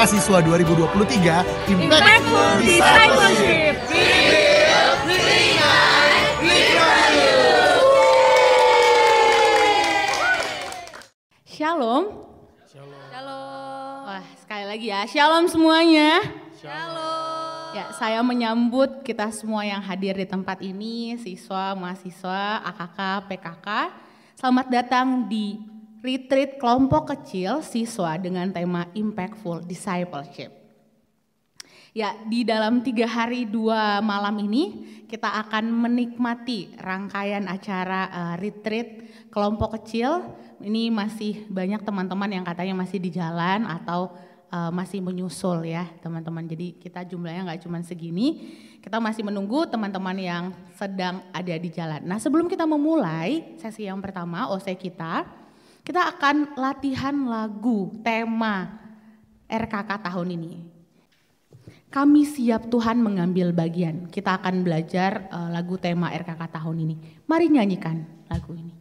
Mahasiswa 2023 Impactful Discipleship. Shalom. Wah, sekali lagi ya, shalom semuanya. Shalom. Ya, saya menyambut kita semua yang hadir di tempat ini, siswa, mahasiswa, AKK, PKK. Selamat datang di retreat kelompok kecil siswa dengan tema Impactful Discipleship. Ya, di dalam 3 hari 2 malam ini kita akan menikmati rangkaian acara retreat kelompok kecil. Ini masih banyak teman-teman yang katanya masih di jalan atau masih menyusul ya teman-teman. Jadi kita jumlahnya nggak cuma segini, kita masih menunggu teman-teman yang sedang ada di jalan. Nah, sebelum kita memulai sesi yang pertama OC kita akan latihan lagu tema RKK tahun ini. Kami siap Tuhan mengambil bagian. Kita akan belajar lagu tema RKK tahun ini. Mari nyanyikan lagu ini.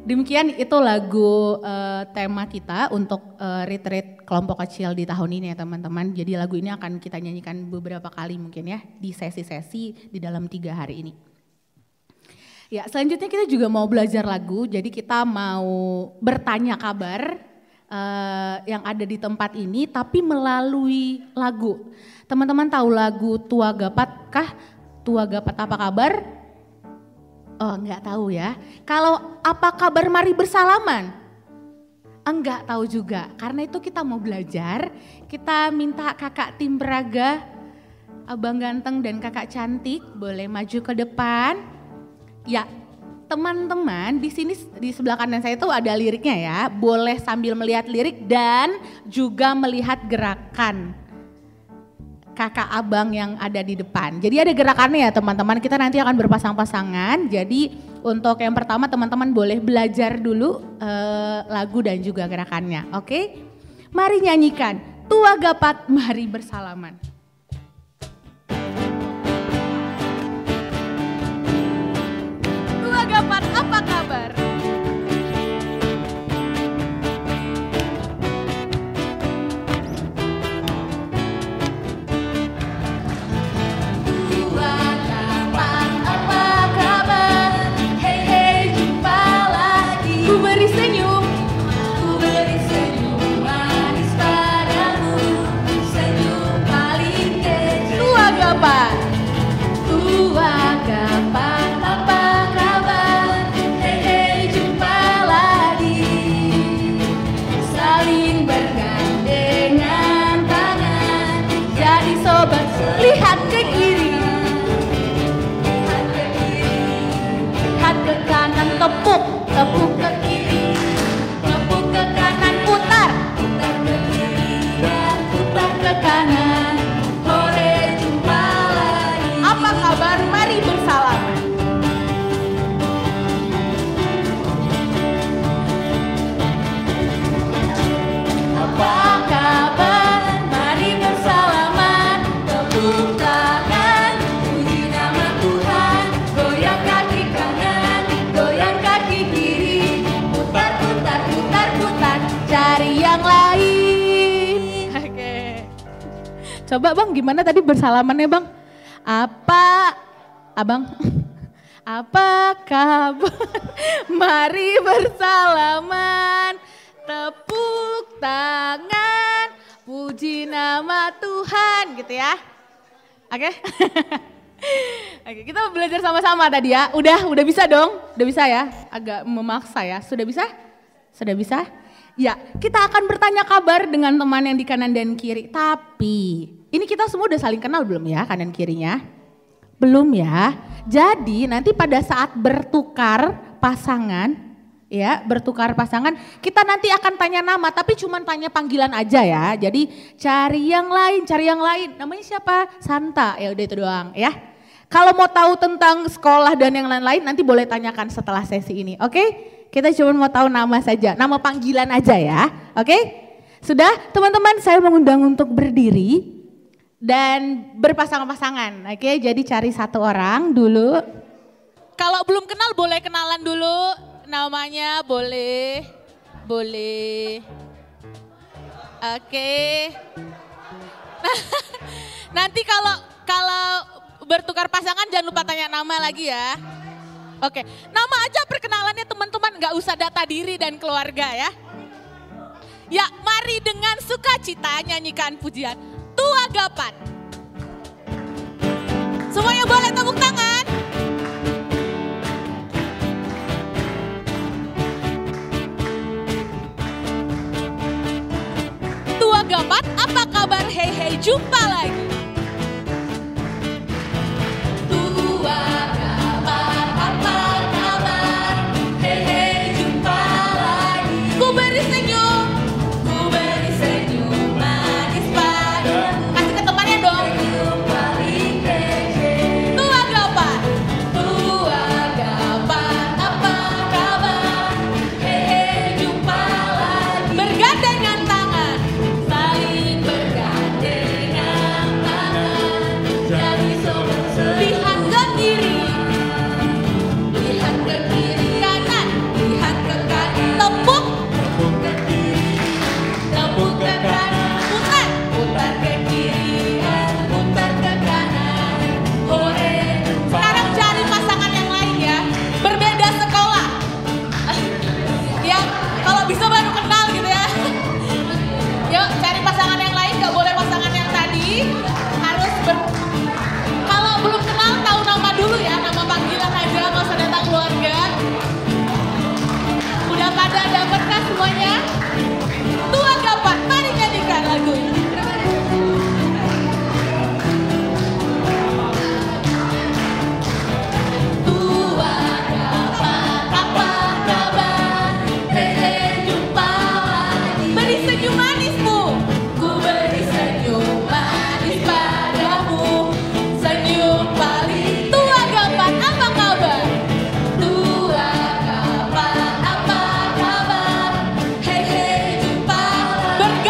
Demikian itu lagu tema kita untuk retreat kelompok kecil di tahun ini ya teman-teman. Jadi lagu ini akan kita nyanyikan beberapa kali mungkin ya di sesi-sesi di dalam 3 hari ini. Ya, selanjutnya kita juga mau belajar lagu, jadi kita mau bertanya kabar yang ada di tempat ini tapi melalui lagu. Teman-teman tahu lagu Tua Gapat kah? Tua Gapat apa kabar? Oh, enggak tahu ya. Kalau apa kabar mari bersalaman? Enggak tahu juga. Karena itu kita mau belajar. Kita minta kakak tim peraga, abang ganteng dan kakak cantik boleh maju ke depan. Ya, teman-teman di sini di sebelah kanan saya itu ada liriknya ya. Boleh sambil melihat lirik dan juga melihat gerakan kakak abang yang ada di depan. Jadi ada gerakannya ya teman-teman, kita nanti akan berpasang-pasangan. Jadi untuk yang pertama teman-teman boleh belajar dulu lagu dan juga gerakannya, oke? Mari nyanyikan Tua Gapat, mari bersalaman. Tua Gapat, apa kabar? Lihat ke kiri, lihat ke kanan, tepuk ke kiri, tepuk ke kanan, putar ke kiri dan putar ke kanan. Hore, jumpa lagi. Apa kabar? Mari bersalaman. Apa kabar? Mari bersalaman. Tepuk tangan, puji nama Tuhan. Goyang kaki kanan, goyang kaki kiri. Putar, putar, putar, putar, cari yang lain. Oke. Coba Bang, gimana tadi bersalamannya Bang? Apa, Abang? Apa kabar? Mari bersalaman. Tepuk tangan, puji nama Tuhan, gitu ya. Oke. Oke, kita belajar sama-sama tadi ya. Udah bisa dong? Udah bisa ya? Agak memaksa ya. Sudah bisa? Sudah bisa? Ya, kita akan bertanya kabar dengan teman yang di kanan dan kiri. Tapi, ini kita semua udah saling kenal belum ya kanan kirinya? Belum ya. Jadi nanti pada saat bertukar pasangan, ya, bertukar pasangan, kita nanti akan tanya nama, tapi cuma tanya panggilan aja ya. Jadi cari yang lain, cari yang lain. Namanya siapa? Santa. Ya udah itu doang ya. Kalau mau tahu tentang sekolah dan yang lain-lain nanti boleh tanyakan setelah sesi ini. Oke? Kita cuma mau tahu nama saja, nama panggilan aja ya. Oke? Sudah, teman-teman, saya mengundang untuk berdiri dan berpasangan-pasangan. Oke, jadi cari satu orang dulu. Kalau belum kenal boleh kenalan dulu. Namanya boleh. Oke. Nanti kalau bertukar pasangan jangan lupa tanya nama lagi ya. Oke, nama aja perkenalannya teman-teman, nggak usah data diri dan keluarga ya. Ya, mari dengan sukacita nyanyikan pujian Tua Gapat. Semuanya boleh tepuk tangan. Tua Gapat, apa kabar? Hei hei, jumpa lagi. Tua Gapat, apa kabar? Hei hei, jumpa lagi. Ku beri senyum manis padamu. Kasih ke temannya dong. Senyum paling kece. Tua Gapat, apa kabar? Hei hei, jumpa lagi. Bergandengan tangan. Lihat ke kiri, lihat ke kiri, kanan, lihat ke kanan, tepuk ke kiri, tepuk ke kanan, putar, putar ke kiri, putar ke kanan, hore. Sekarang cari pasangan yang lain ya, berbeda sekolah. Ya, kalau bisa baru kenal gitu ya. Yuk cari pasangan yang lain, gak boleh pasangan yang tadi, harus kalau belum kenal tahu nama dulu ya, nama panggilan aja, nggak usah datang keluarga. Udah pada dapatkah semuanya? Tua Gapat, mari nyanyikan lagu. Tua Gapat, apa kabar? Hei hei, jumpa lagi. Beri senyum manismu, ku beri senyum manis padamu. Senyum paling. Tua Gapat, apa kabar? Tua Gapat, apa kabar? Hei hei, jumpa lagi.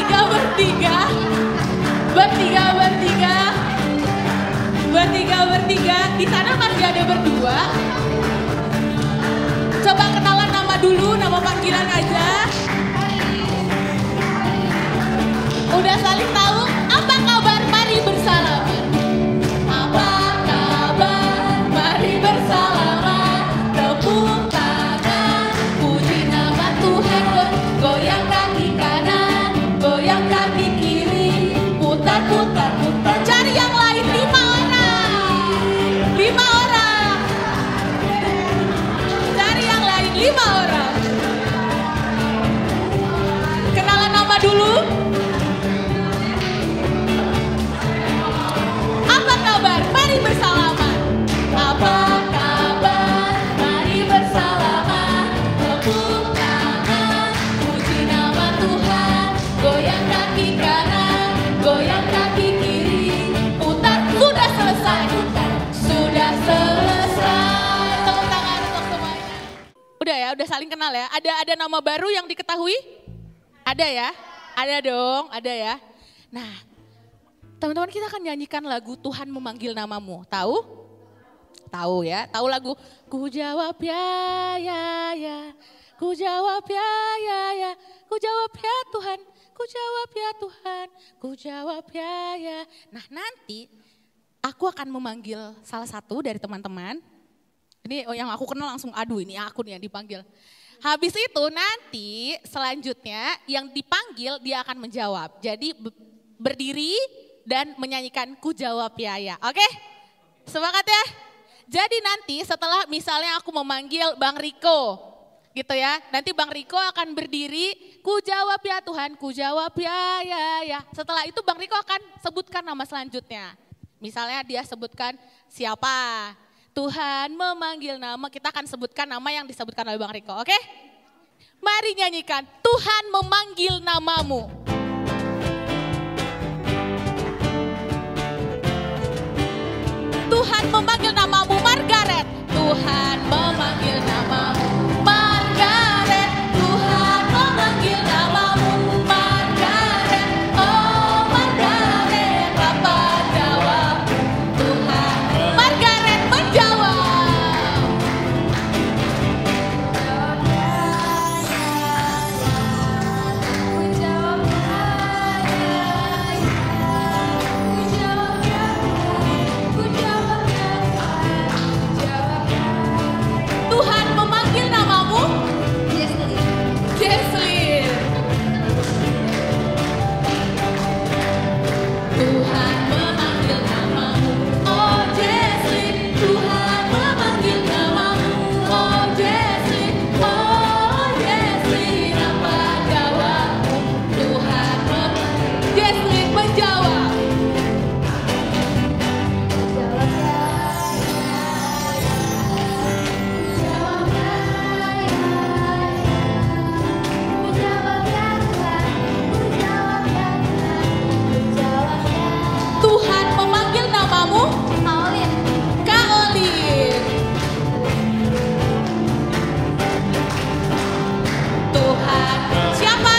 bertiga, bertiga. Bertiga, bertiga. Bertiga, bertiga. Di sana masih ada berdua. Coba kenalan nama dulu, nama panggilan aja. Udah saling tahu? Apa kabar? Mari bersalaman. Apa kabar? Mari bersalaman. Tepuk tangan, puji nama Tuhan. Goyang kaki kanan, goyang kaki kiri. Putar, putar, putar. Cari yang lain, 5 orang. 5 orang. Cari yang lain, 5 orang. Kenalan nama dulu. Apa kabar? Mari bersalaman. Apa kabar? Mari bersalaman. Tepuk tangan, puji nama Tuhan. Goyang kaki kanan, goyang kaki kiri. Putar, sudah selesai. Sudah selesai. Tepuk tangan untuk semuanya. Udah ya, udah saling kenal ya. Ada nama baru yang diketahui? Ada ya? Ada dong, ada ya. Nah, teman-teman kita akan nyanyikan lagu Tuhan Memanggil Namamu. Tahu? Tahu ya, tahu lagu Ku jawab ya, ya, ya. Ku jawab ya, ya, ya. Ku jawab ya Tuhan, ku jawab ya Tuhan. Ku jawab ya, ya. Nah nanti aku akan memanggil salah satu dari teman-teman. Ini yang aku kenal langsung, aduh ini aku nih yang dipanggil. Habis itu nanti selanjutnya yang dipanggil dia akan menjawab. Jadi berdiri dan menyanyikan Ku Jawab Ya Ya. Oke? Semangat ya? Jadi nanti setelah misalnya aku memanggil Bang Riko gitu ya. Nanti Bang Riko akan berdiri, Ku jawab ya Tuhan, ku jawab ya ya ya. Setelah itu Bang Riko akan sebutkan nama selanjutnya. Misalnya dia sebutkan siapa? Tuhan memanggil nama, kita akan sebutkan nama yang disebutkan oleh Bang Riko. Oke? Mari nyanyikan Tuhan memanggil namamu. Tuhan memanggil namamu Margaret. Tuhan memanggil namamu Margaret. Tuhan memanggil namamu Margaret. Oh Margaret, apa jawabmu? Tuhan Margaret menjawab. Tuhan memanggil namamu Jesslyn. Tuhan memanggil namamu oh Jesslyn. Tuhan memanggil namamu oh Jesslyn. Oh Jesslyn, apa jawabmu? Tuhan memanggil Jesslyn menjawab. Tuhan memanggil namamu Kak Olin. Tuhan siapa?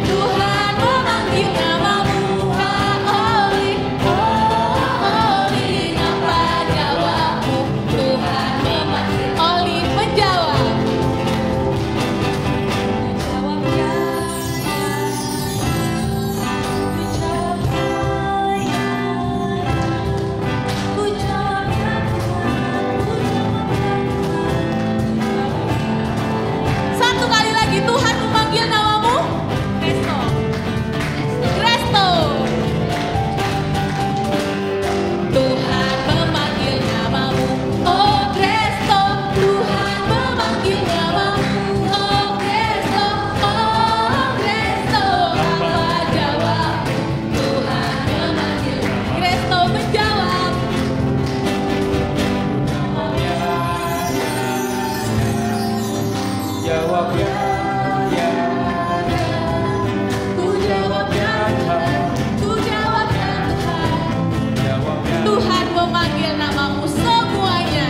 Tuhan memanggil namamu Kak Olin. Oh Olin, apa jawabmu? Tuhan memanggil Olin menjawab. Satu kali lagi Tuhan memanggil namamu Resto. Resto. Tuhan memanggil namamu oh Resto. Tuhan memanggil namamu oh Resto. Oh Resto, apa jawabmu? Tuhan memanggil. Resto menjawab. Jawab ya, ya. Ku jawab ya Tuhan, ku jawab ya Tuhan. Jawab ya. Tuhan memanggil namamu semuanya.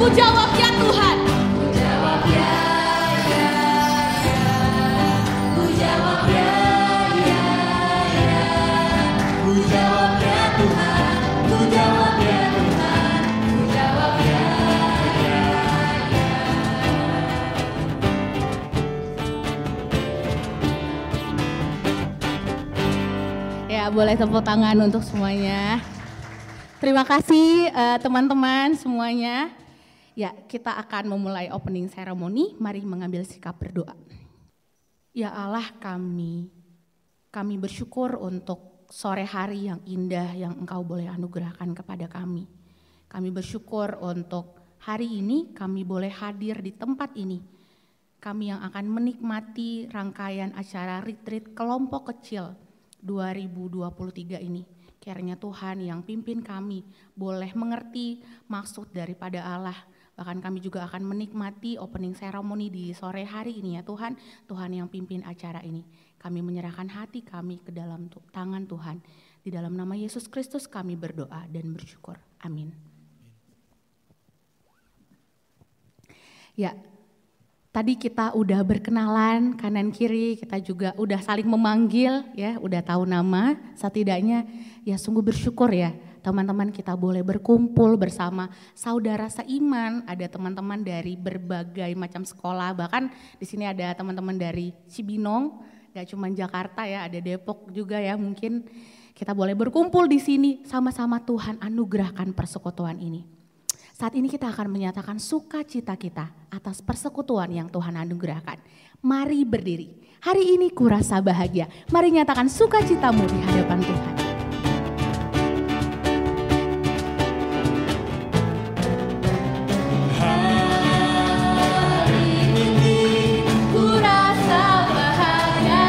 Ku jawab ya Tuhan. Ku jawab ya, ya, ya. Ku jawab ya, ya, ya. Ku jawab ya Tuhan, ku jawab ya Tuhan, Ku jawab ya, ya, ya. Ya, boleh tepuk tangan untuk semuanya. Terima kasih teman-teman semuanya. Ya, kita akan memulai opening ceremony. Mari mengambil sikap berdoa. Ya Allah kami bersyukur untuk sore hari yang indah yang Engkau boleh anugerahkan kepada kami. Kami bersyukur untuk hari ini kami boleh hadir di tempat ini. Kami yang akan menikmati rangkaian acara retreat kelompok kecil 2023 ini. Kiranya Tuhan yang pimpin kami boleh mengerti maksud daripada Allah. Bahkan kami juga akan menikmati opening ceremony di sore hari ini ya Tuhan. Tuhan yang pimpin acara ini. Kami menyerahkan hati kami ke dalam tangan Tuhan. Di dalam nama Yesus Kristus kami berdoa dan bersyukur. Amin. Ya, tadi kita udah berkenalan kanan kiri, kita juga udah saling memanggil ya, udah tahu nama. Setidaknya ya sungguh bersyukur ya teman-teman kita boleh berkumpul bersama saudara seiman. Ada teman-teman dari berbagai macam sekolah, bahkan di sini ada teman-teman dari Cibinong, gak cuma Jakarta ya, ada Depok juga ya. Mungkin kita boleh berkumpul di sini sama-sama Tuhan anugerahkan persekutuan ini. Saat ini kita akan menyatakan sukacita kita atas persekutuan yang Tuhan anugerahkan. Mari berdiri. Hari ini kurasa bahagia. Mari nyatakan sukacitamu di hadapan Tuhan. Hari ini ku rasa bahagia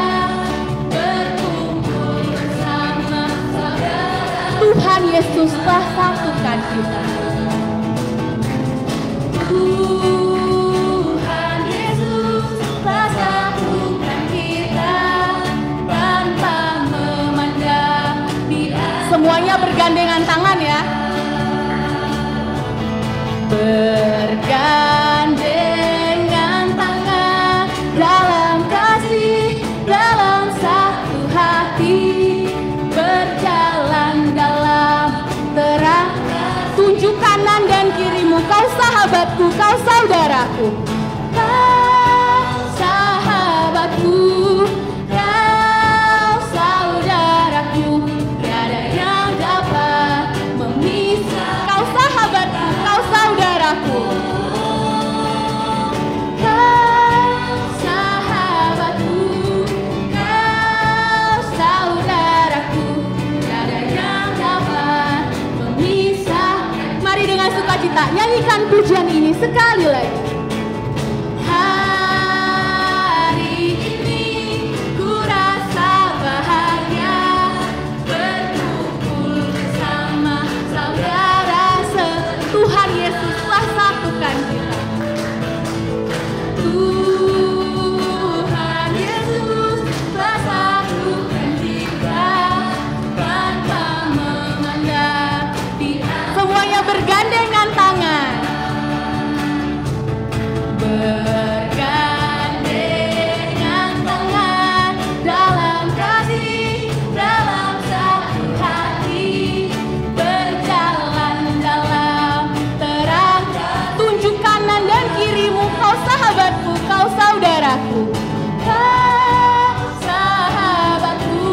berkumpul bersama saudara. Tuhan Yesus telah satukan kita. Tuhan Yesus telah satukan kita tanpa memandang dia. Semuanya bergandengan tangan ya. Bergandengan tangan dalam kasih, dalam satu hati, berjalan dalam terang. Tunjuk kanan dan kirimu, kau sahabatku, kau saudaraku. Kau sahabatku, kau saudaraku, tiada yang dapat memisah. Kau sahabatku, kau saudaraku. Kau sahabatku, kau saudaraku, tiada yang dapat memisah. Mari dengan sukacita nyanyikan pujian ini sekali lagi. Hari ini ku rasa bahagia berkumpul bersama saudara Tuhan Yesus telah satukan kita. Tuhan Yesus telah satukan kita tanpa memandang dia. Semuanya bergandengan tangan. Bergandengan tangan dalam kasih, dalam satu hati, berjalan dalam terang. Tunjuk kanan dan kirimu, kau sahabatku, kau saudaraku. Kau sahabatku,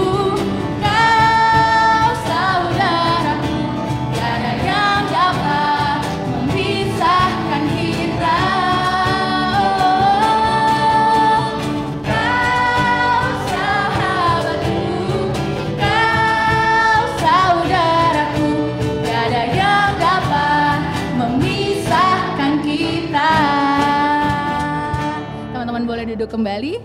kau saudaraku, tiada yang dapat memisahkan kita. Kau sahabatku, kau saudaraku, tiada yang dapat memisahkan kita. Teman-teman boleh duduk kembali.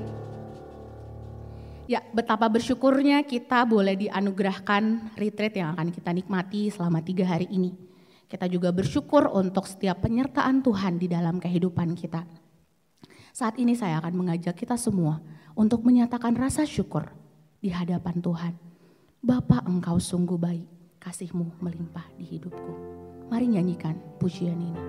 Ya, betapa bersyukurnya kita boleh dianugerahkan retreat yang akan kita nikmati selama 3 hari ini. Kita juga bersyukur untuk setiap penyertaan Tuhan di dalam kehidupan kita. Saat ini saya akan mengajak kita semua untuk menyatakan rasa syukur di hadapan Tuhan. Bapa, Engkau sungguh baik, kasih-Mu melimpah di hidupku. Mari nyanyikan pujian ini.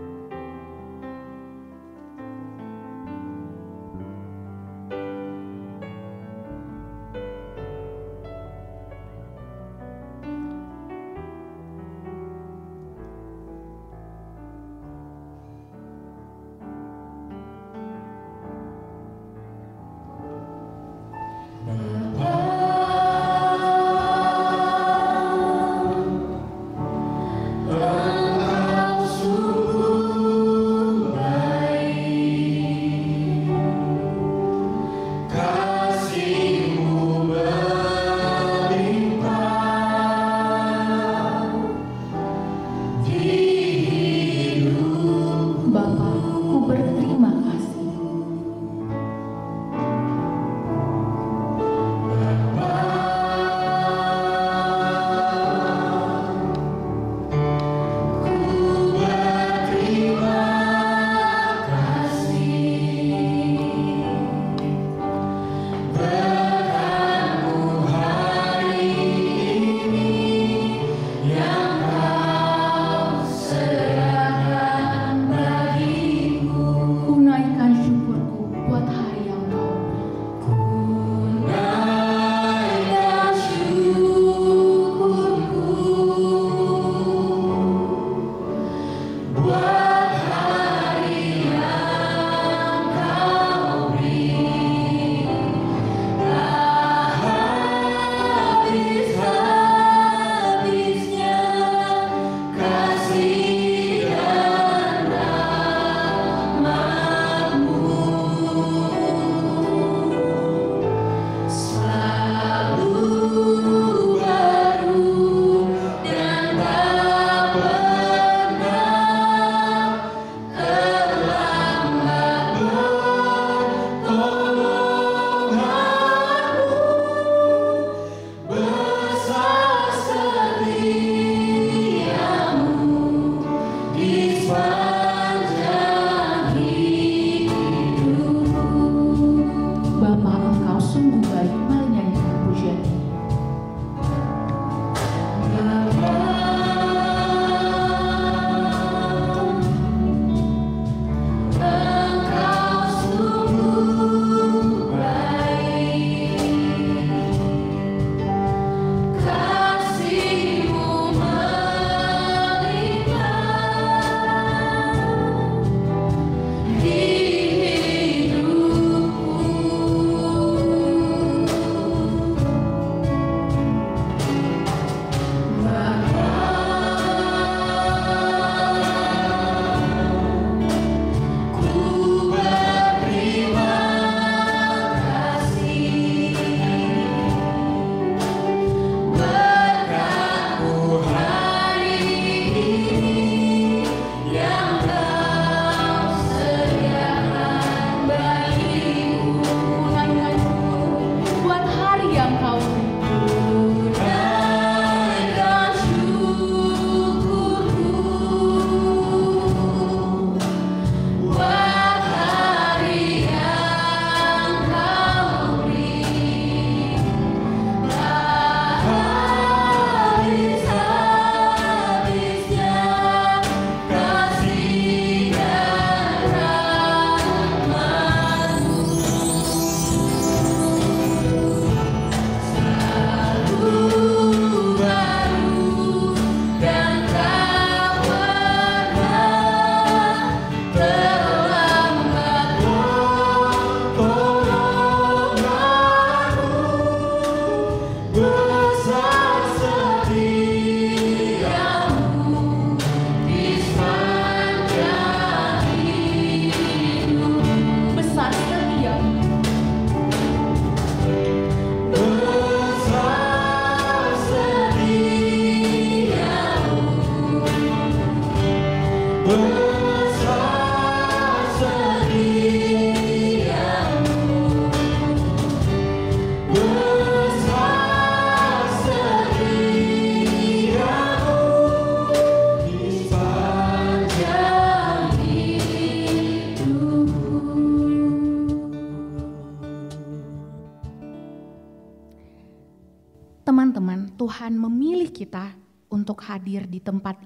Tuhan memilih kita untuk hadir di tempat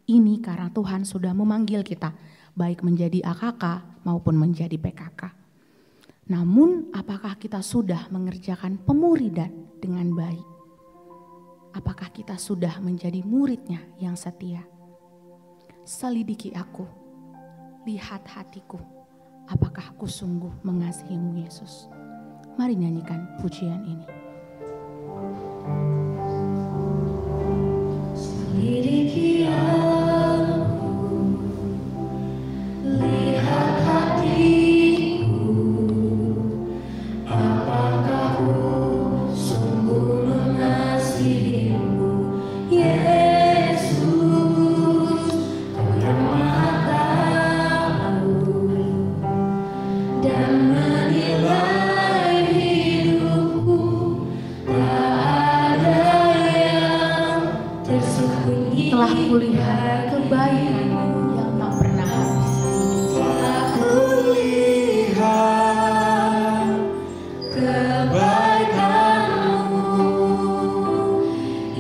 ini karena Tuhan sudah memanggil kita, baik menjadi AKK maupun menjadi PKK. Namun, apakah kita sudah mengerjakan pemuridan dengan baik? Apakah kita sudah menjadi muridnya yang setia? Selidiki aku, lihat hatiku, apakah aku sungguh mengasihimu Yesus? Mari nyanyikan pujian ini. Selidiki aku, lihat hatiku, apakah aku sungguh mengasihimu Yesus, Kau yang Maha Tahu dan menilai hidupku, tak ada yang tersembunyi. Telah kulihat kebaikan-Mu yang tak pernah habis. Telah kulihat kebaikan-Mu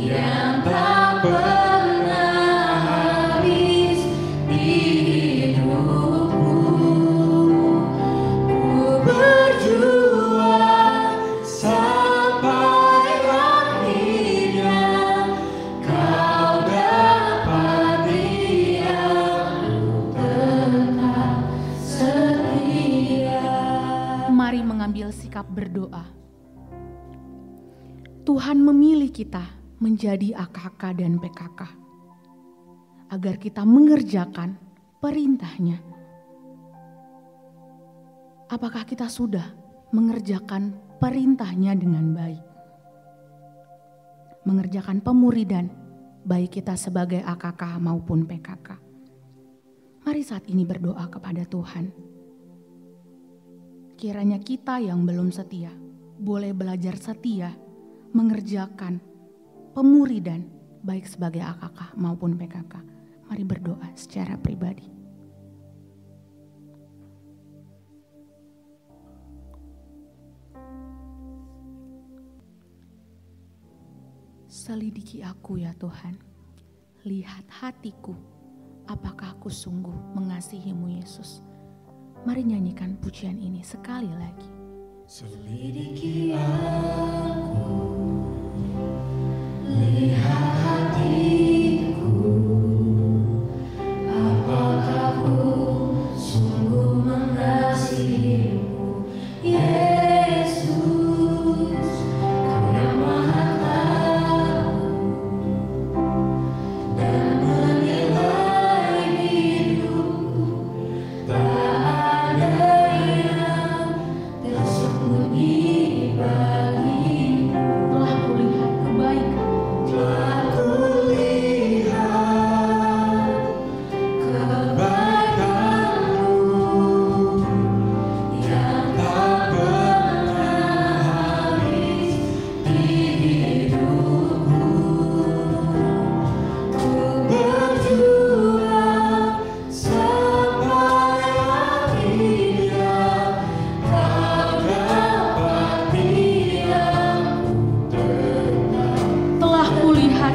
yang tak pernah habis di hidupku. Ku berjuang sampai akhirnya, Kau dapati aku tetap setia. Mari mengambil sikap berdoa. Tuhan memilih kita menjadi AKK dan PKK agar kita mengerjakan perintah-Nya. Apakah kita sudah mengerjakan perintah-Nya dengan baik? Mengerjakan pemuridan baik kita sebagai AKK maupun PKK. Mari saat ini berdoa kepada Tuhan. Kiranya kita yang belum setia boleh belajar setia mengerjakan pemuridan baik sebagai AKK maupun PKK. Mari berdoa secara pribadi. Selidiki aku ya Tuhan, lihat hatiku, apakah aku sungguh mengasihimu Yesus. Mari nyanyikan pujian ini sekali lagi. Selidiki aku, lihat hatiku, apakah aku sungguh mengasihimu Yesus, Kau yang Maha Tahu dan menilai hidupku, tak ada yang tersembunyi bagimu. Telah kulihat kebaikan Telah kulihat kebaikan-Mu yang tak pernah habis di hidupku. Ku berjuang sampai akhirnya, Kau dapati aku tetap. telah kulihat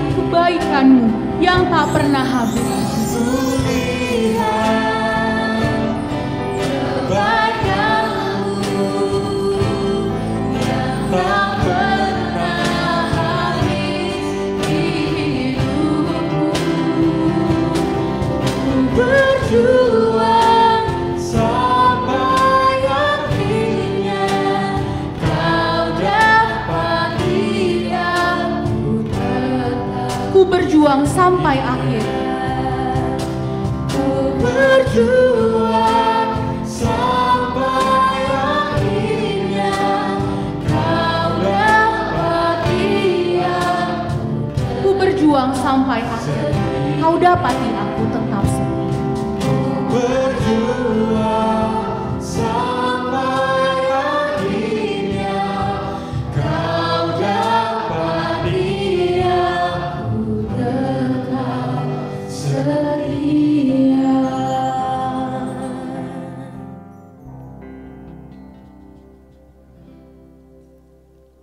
kebaikan-Mu yang tak pernah habis. Kulihat kebaikan-Mu yang tak pernah habis di hidupku. Ku berjuang sampai akhirnya, Kau dapati aku tetap. Ku berjuang sampai akhir. Ku berjuang sampai akhirnya, Kau dapati aku. Ku berjuang sampai akhir. Kau dapati aku tetap setia. Ku berjuang sampai akhirnya, Kau dapati aku tetap setia.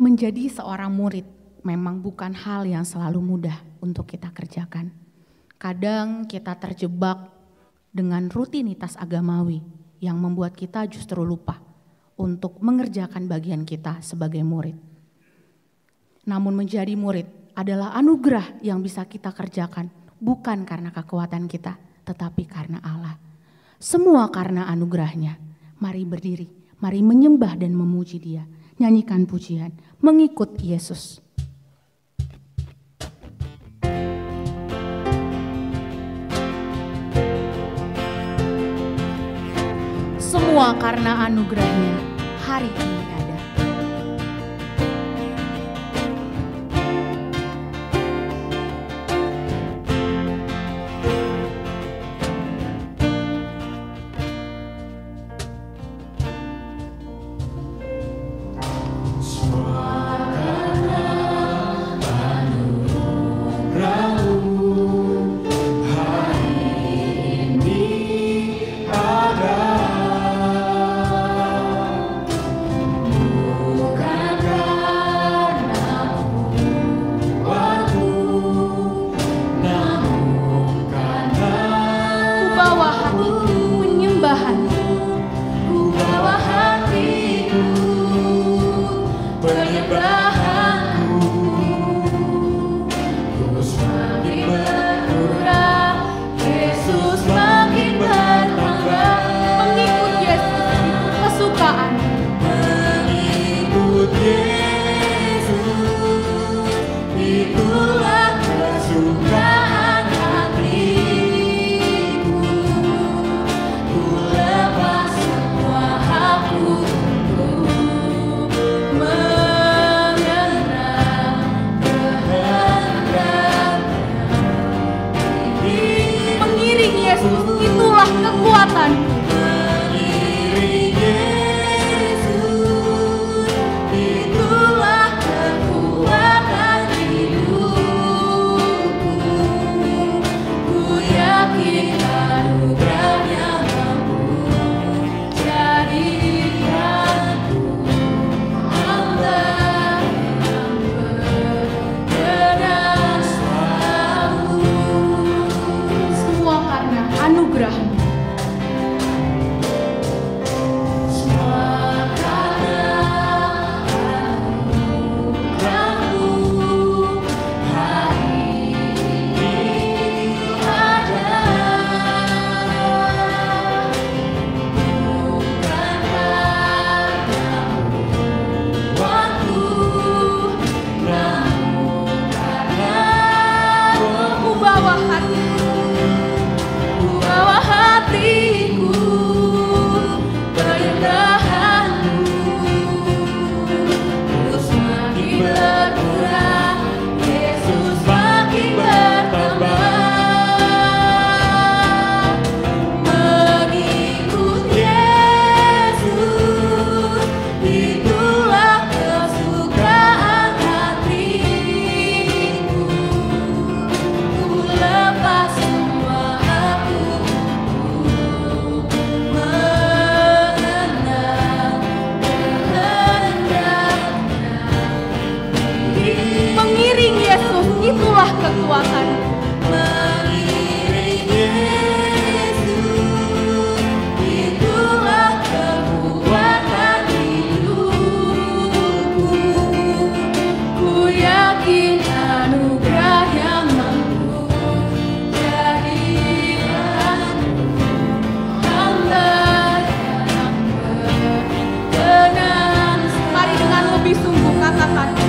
Menjadi seorang murid memang bukan hal yang selalu mudah untuk kita kerjakan. Kadang kita terjebak dengan rutinitas agamawi yang membuat kita justru lupa untuk mengerjakan bagian kita sebagai murid. Namun menjadi murid adalah anugerah yang bisa kita kerjakan, bukan karena kekuatan kita, tetapi karena Allah. Semua karena anugerahnya. Mari berdiri, mari menyembah dan memuji Dia. Nyanyikan pujian, mengikut Yesus. Semua karena anugerahnya hari ini ada.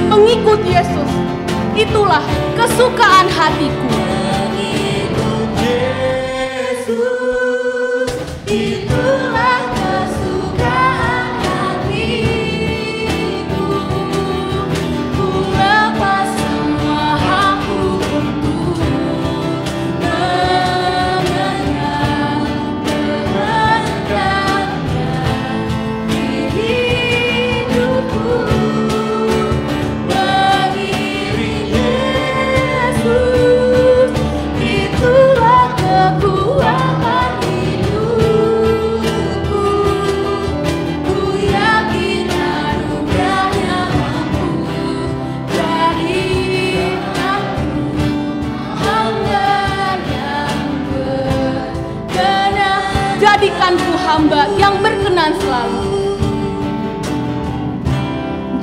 Mengikut Yesus, itulah kesukaan hatiku. Mengikut Yesus, itulah kesukaan hatiku. Ku lepas semua hakku untuk mengenyang kehendaknya di hidupku. Mengiring Yesus. jadikanku hamba yang berkenan selalu.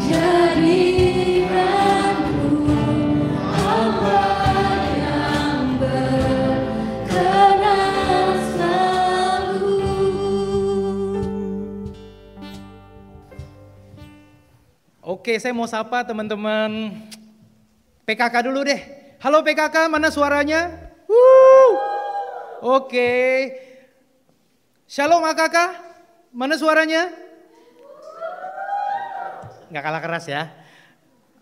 Jadikanku hamba yang berkenan selalu. Oke, saya mau sapa teman-teman PKK dulu deh. Halo PKK, mana suaranya? Oke. Shalom AKK, mana suaranya? Nggak kalah keras ya.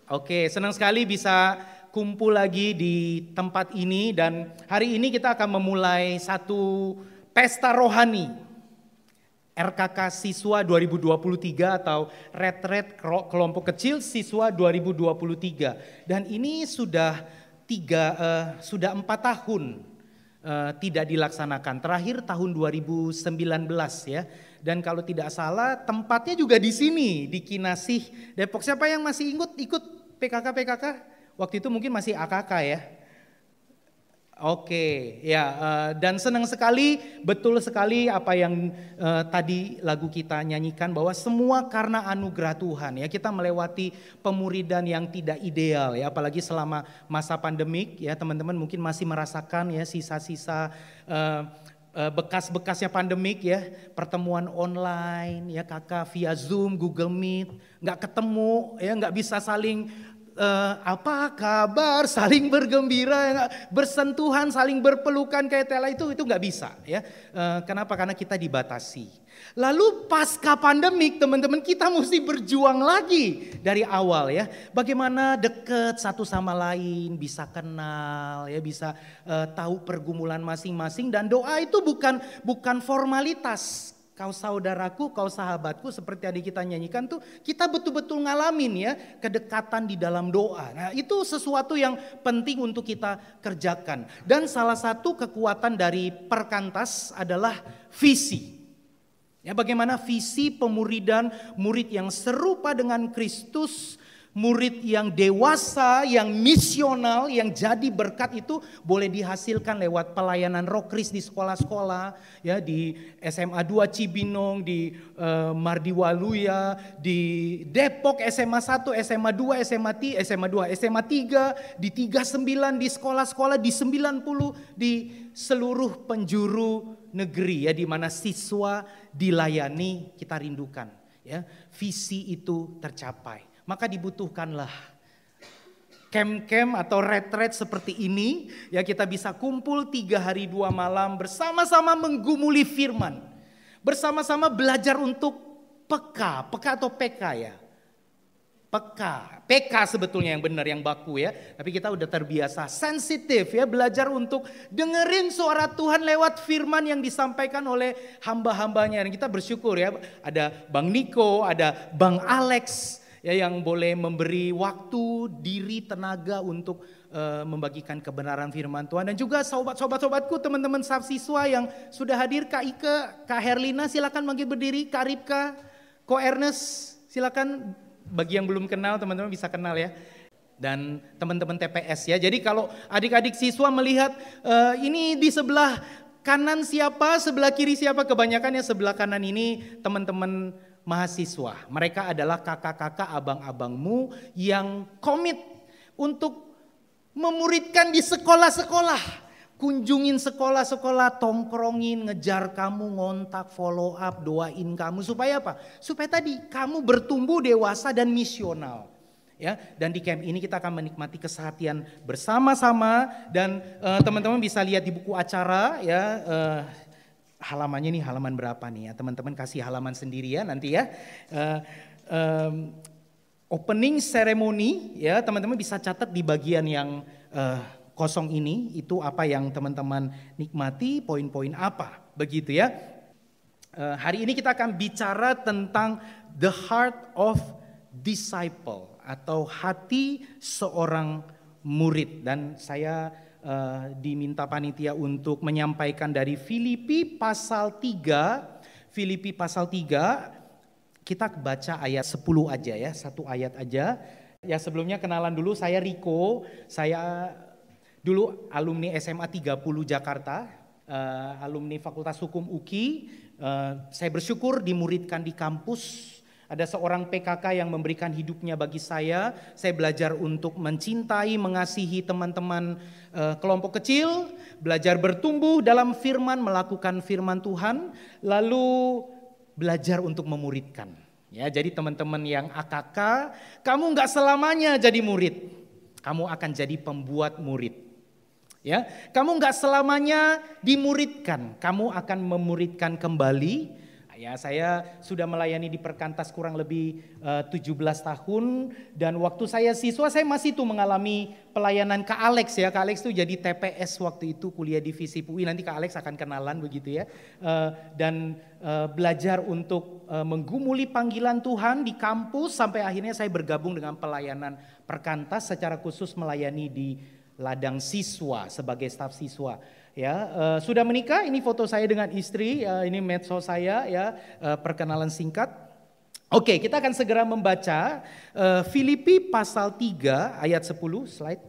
Oke, senang sekali bisa kumpul lagi di tempat ini dan hari ini kita akan memulai satu pesta rohani. RKK Siswa 2023 atau Retret Kelompok Kecil Siswa 2023. Dan ini sudah 4 tahun tidak dilaksanakan. Terakhir tahun 2019 ya. Dan kalau tidak salah tempatnya juga di sini di Kinasih Depok. Siapa yang masih ikut PKK? Waktu itu mungkin masih AKK ya. Oke, ya dan senang sekali, betul sekali apa yang tadi lagu kita nyanyikan bahwa semua karena anugerah Tuhan ya. Kita melewati pemuridan yang tidak ideal ya, apalagi selama masa pandemik ya, teman-teman mungkin masih merasakan ya sisa-sisa bekas-bekasnya pandemik ya, pertemuan online ya kakak via Zoom, Google Meet, nggak ketemu ya, nggak bisa saling apa kabar, saling bergembira, bersentuhan, saling berpelukan kayak tela itu nggak bisa ya. Kenapa? Karena kita dibatasi. Lalu pasca pandemik teman-teman kita mesti berjuang lagi dari awal ya. Bagaimana deket satu sama lain, bisa kenal ya, bisa tahu pergumulan masing-masing dan doa itu bukan formalitas. Kau saudaraku, kau sahabatku seperti tadi kita nyanyikan tuh kita betul-betul ngalamin ya kedekatan di dalam doa. Nah itu sesuatu yang penting untuk kita kerjakan. Dan salah satu kekuatan dari Perkantas adalah visi. Ya bagaimana visi pemuridan murid yang serupa dengan Kristus, murid yang dewasa, yang misional, yang jadi berkat itu boleh dihasilkan lewat pelayanan Rokris di sekolah-sekolah, ya di SMA 2 Cibinong, di Mardiwaluya, di Depok SMA 1, SMA 2, SMA 2, SMA 3, di 39 di sekolah-sekolah, di 90 di seluruh penjuru negeri ya di mana siswa dilayani, kita rindukan ya visi itu tercapai. Maka dibutuhkanlah camp-camp atau retret seperti ini ya kita bisa kumpul 3 hari 2 malam bersama-sama menggumuli firman. Bersama-sama belajar untuk peka atau PK ya. PK sebetulnya yang benar yang baku ya. Tapi kita udah terbiasa sensitif ya belajar untuk dengerin suara Tuhan lewat firman yang disampaikan oleh hamba-hambanya. Dan kita bersyukur ya ada Bang Niko, ada Bang Alex ya yang boleh memberi waktu, diri, tenaga untuk membagikan kebenaran firman Tuhan. Dan juga sobat-sobatku, teman-teman staf siswa yang sudah hadir, Kak Ike, Kak Herlina silakan bangkit berdiri, Kak Ripka, Ko Ernest silakan, bagi yang belum kenal teman-teman bisa kenal ya. Dan teman-teman TPS ya, jadi kalau adik-adik siswa melihat ini di sebelah kanan siapa, sebelah kiri siapa, kebanyakan ya sebelah kanan ini teman-teman mahasiswa. Mereka adalah kakak-kakak, abang-abangmu yang komit untuk memuridkan di sekolah-sekolah. Kunjungin sekolah-sekolah, tongkrongin, ngejar kamu, ngontak, follow up, doain kamu. Supaya apa? Supaya tadi kamu bertumbuh dewasa dan misional. Ya, dan di camp ini kita akan menikmati kesehatian bersama-sama. Dan teman-teman bisa lihat di buku acara ya. Halamannya nih halaman berapa nih ya, teman-teman kasih halaman sendiri ya nanti ya. Opening ceremony ya, teman-teman bisa catat di bagian yang kosong ini, itu apa yang teman-teman nikmati, poin-poin apa, begitu ya. Hari ini kita akan bicara tentang the heart of disciple atau hati seorang murid. Dan saya diminta panitia untuk menyampaikan dari Filipi pasal 3, kita baca ayat 10 aja ya, satu ayat aja. Ya sebelumnya kenalan dulu, saya Riko, saya dulu alumni SMA 30 Jakarta, alumni Fakultas Hukum UKI. Saya bersyukur dimuridkan di kampus. Ada seorang PKK yang memberikan hidupnya bagi saya. Saya belajar untuk mencintai, mengasihi teman-teman kelompok kecil, belajar bertumbuh dalam firman, melakukan firman Tuhan, lalu belajar untuk memuridkan. Ya, jadi teman-teman yang AKK, kamu nggak selamanya jadi murid, kamu akan jadi pembuat murid. Ya, kamu nggak selamanya dimuridkan, kamu akan memuridkan kembali. Ya, saya sudah melayani di Perkantas kurang lebih 17 tahun dan waktu saya siswa saya masih tuh mengalami pelayanan Kak Alex ya. Kak Alex tuh jadi TPS waktu itu kuliah di Visip UI, nanti Kak Alex akan kenalan begitu ya. Dan belajar untuk menggumuli panggilan Tuhan di kampus sampai akhirnya saya bergabung dengan pelayanan Perkantas secara khusus melayani di ladang siswa sebagai staf siswa. Ya, sudah menikah, ini foto saya dengan istri, ini medsos saya ya, perkenalan singkat. Oke, kita akan segera membaca Filipi pasal 3 ayat 10, slide.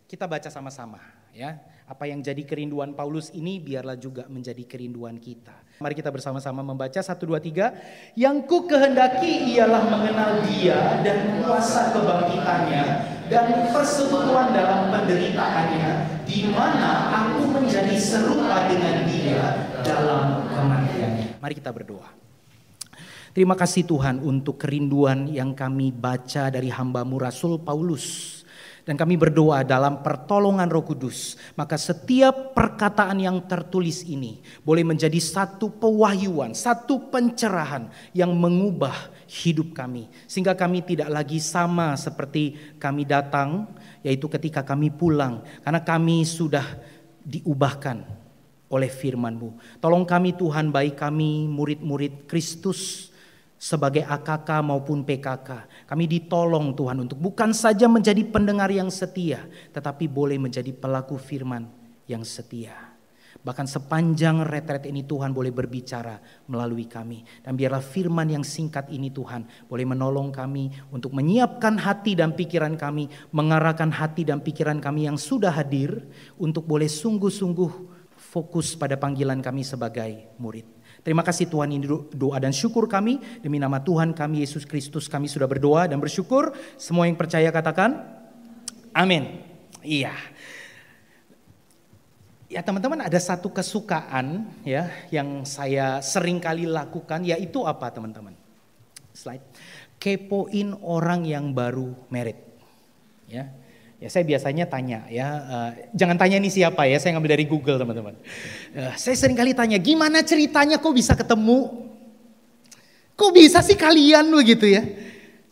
Kita baca sama-sama ya. Apa yang jadi kerinduan Paulus ini biarlah juga menjadi kerinduan kita. Mari kita bersama-sama membaca 1, 2, 3. Yang ku kehendaki ialah mengenal Dia dan kuasa kebangkitannya dan persekutuan dalam penderitaannya, di mana aku menjadi serupa dengan Dia dalam kematiannya. Mari kita berdoa. Terima kasih Tuhan untuk kerinduan yang kami baca dari hamba-Mu Rasul Paulus. Dan kami berdoa dalam pertolongan Roh Kudus, maka setiap perkataan yang tertulis ini boleh menjadi satu pewahyuan, satu pencerahan yang mengubah hidup kami. Sehingga kami tidak lagi sama seperti kami datang, yaitu ketika kami pulang. Karena kami sudah diubahkan oleh firman-Mu. Tolong kami Tuhan, baik kami murid-murid Kristus, sebagai AKK maupun PKK, kami ditolong Tuhan untuk bukan saja menjadi pendengar yang setia, tetapi boleh menjadi pelaku firman yang setia. Bahkan sepanjang retret ini Tuhan boleh berbicara melalui kami. Dan biarlah firman yang singkat ini Tuhan boleh menolong kami untuk menyiapkan hati dan pikiran kami, mengarahkan hati dan pikiran kami yang sudah hadir untuk boleh sungguh-sungguh fokus pada panggilan kami sebagai murid. Terima kasih Tuhan, ini doa dan syukur kami. Demi nama Tuhan kami Yesus Kristus kami sudah berdoa dan bersyukur. Semua yang percaya katakan amin. Iya. Ya teman-teman, ada satu kesukaan ya yang saya sering kali lakukan, yaitu apa teman-teman? Slide. Kepoin orang yang baru married. Ya. Ya saya biasanya tanya ya, jangan tanya ini siapa ya, saya ngambil dari Google teman-teman. Saya sering kali tanya, gimana ceritanya kok bisa ketemu? Kok bisa sih kalian begitu ya?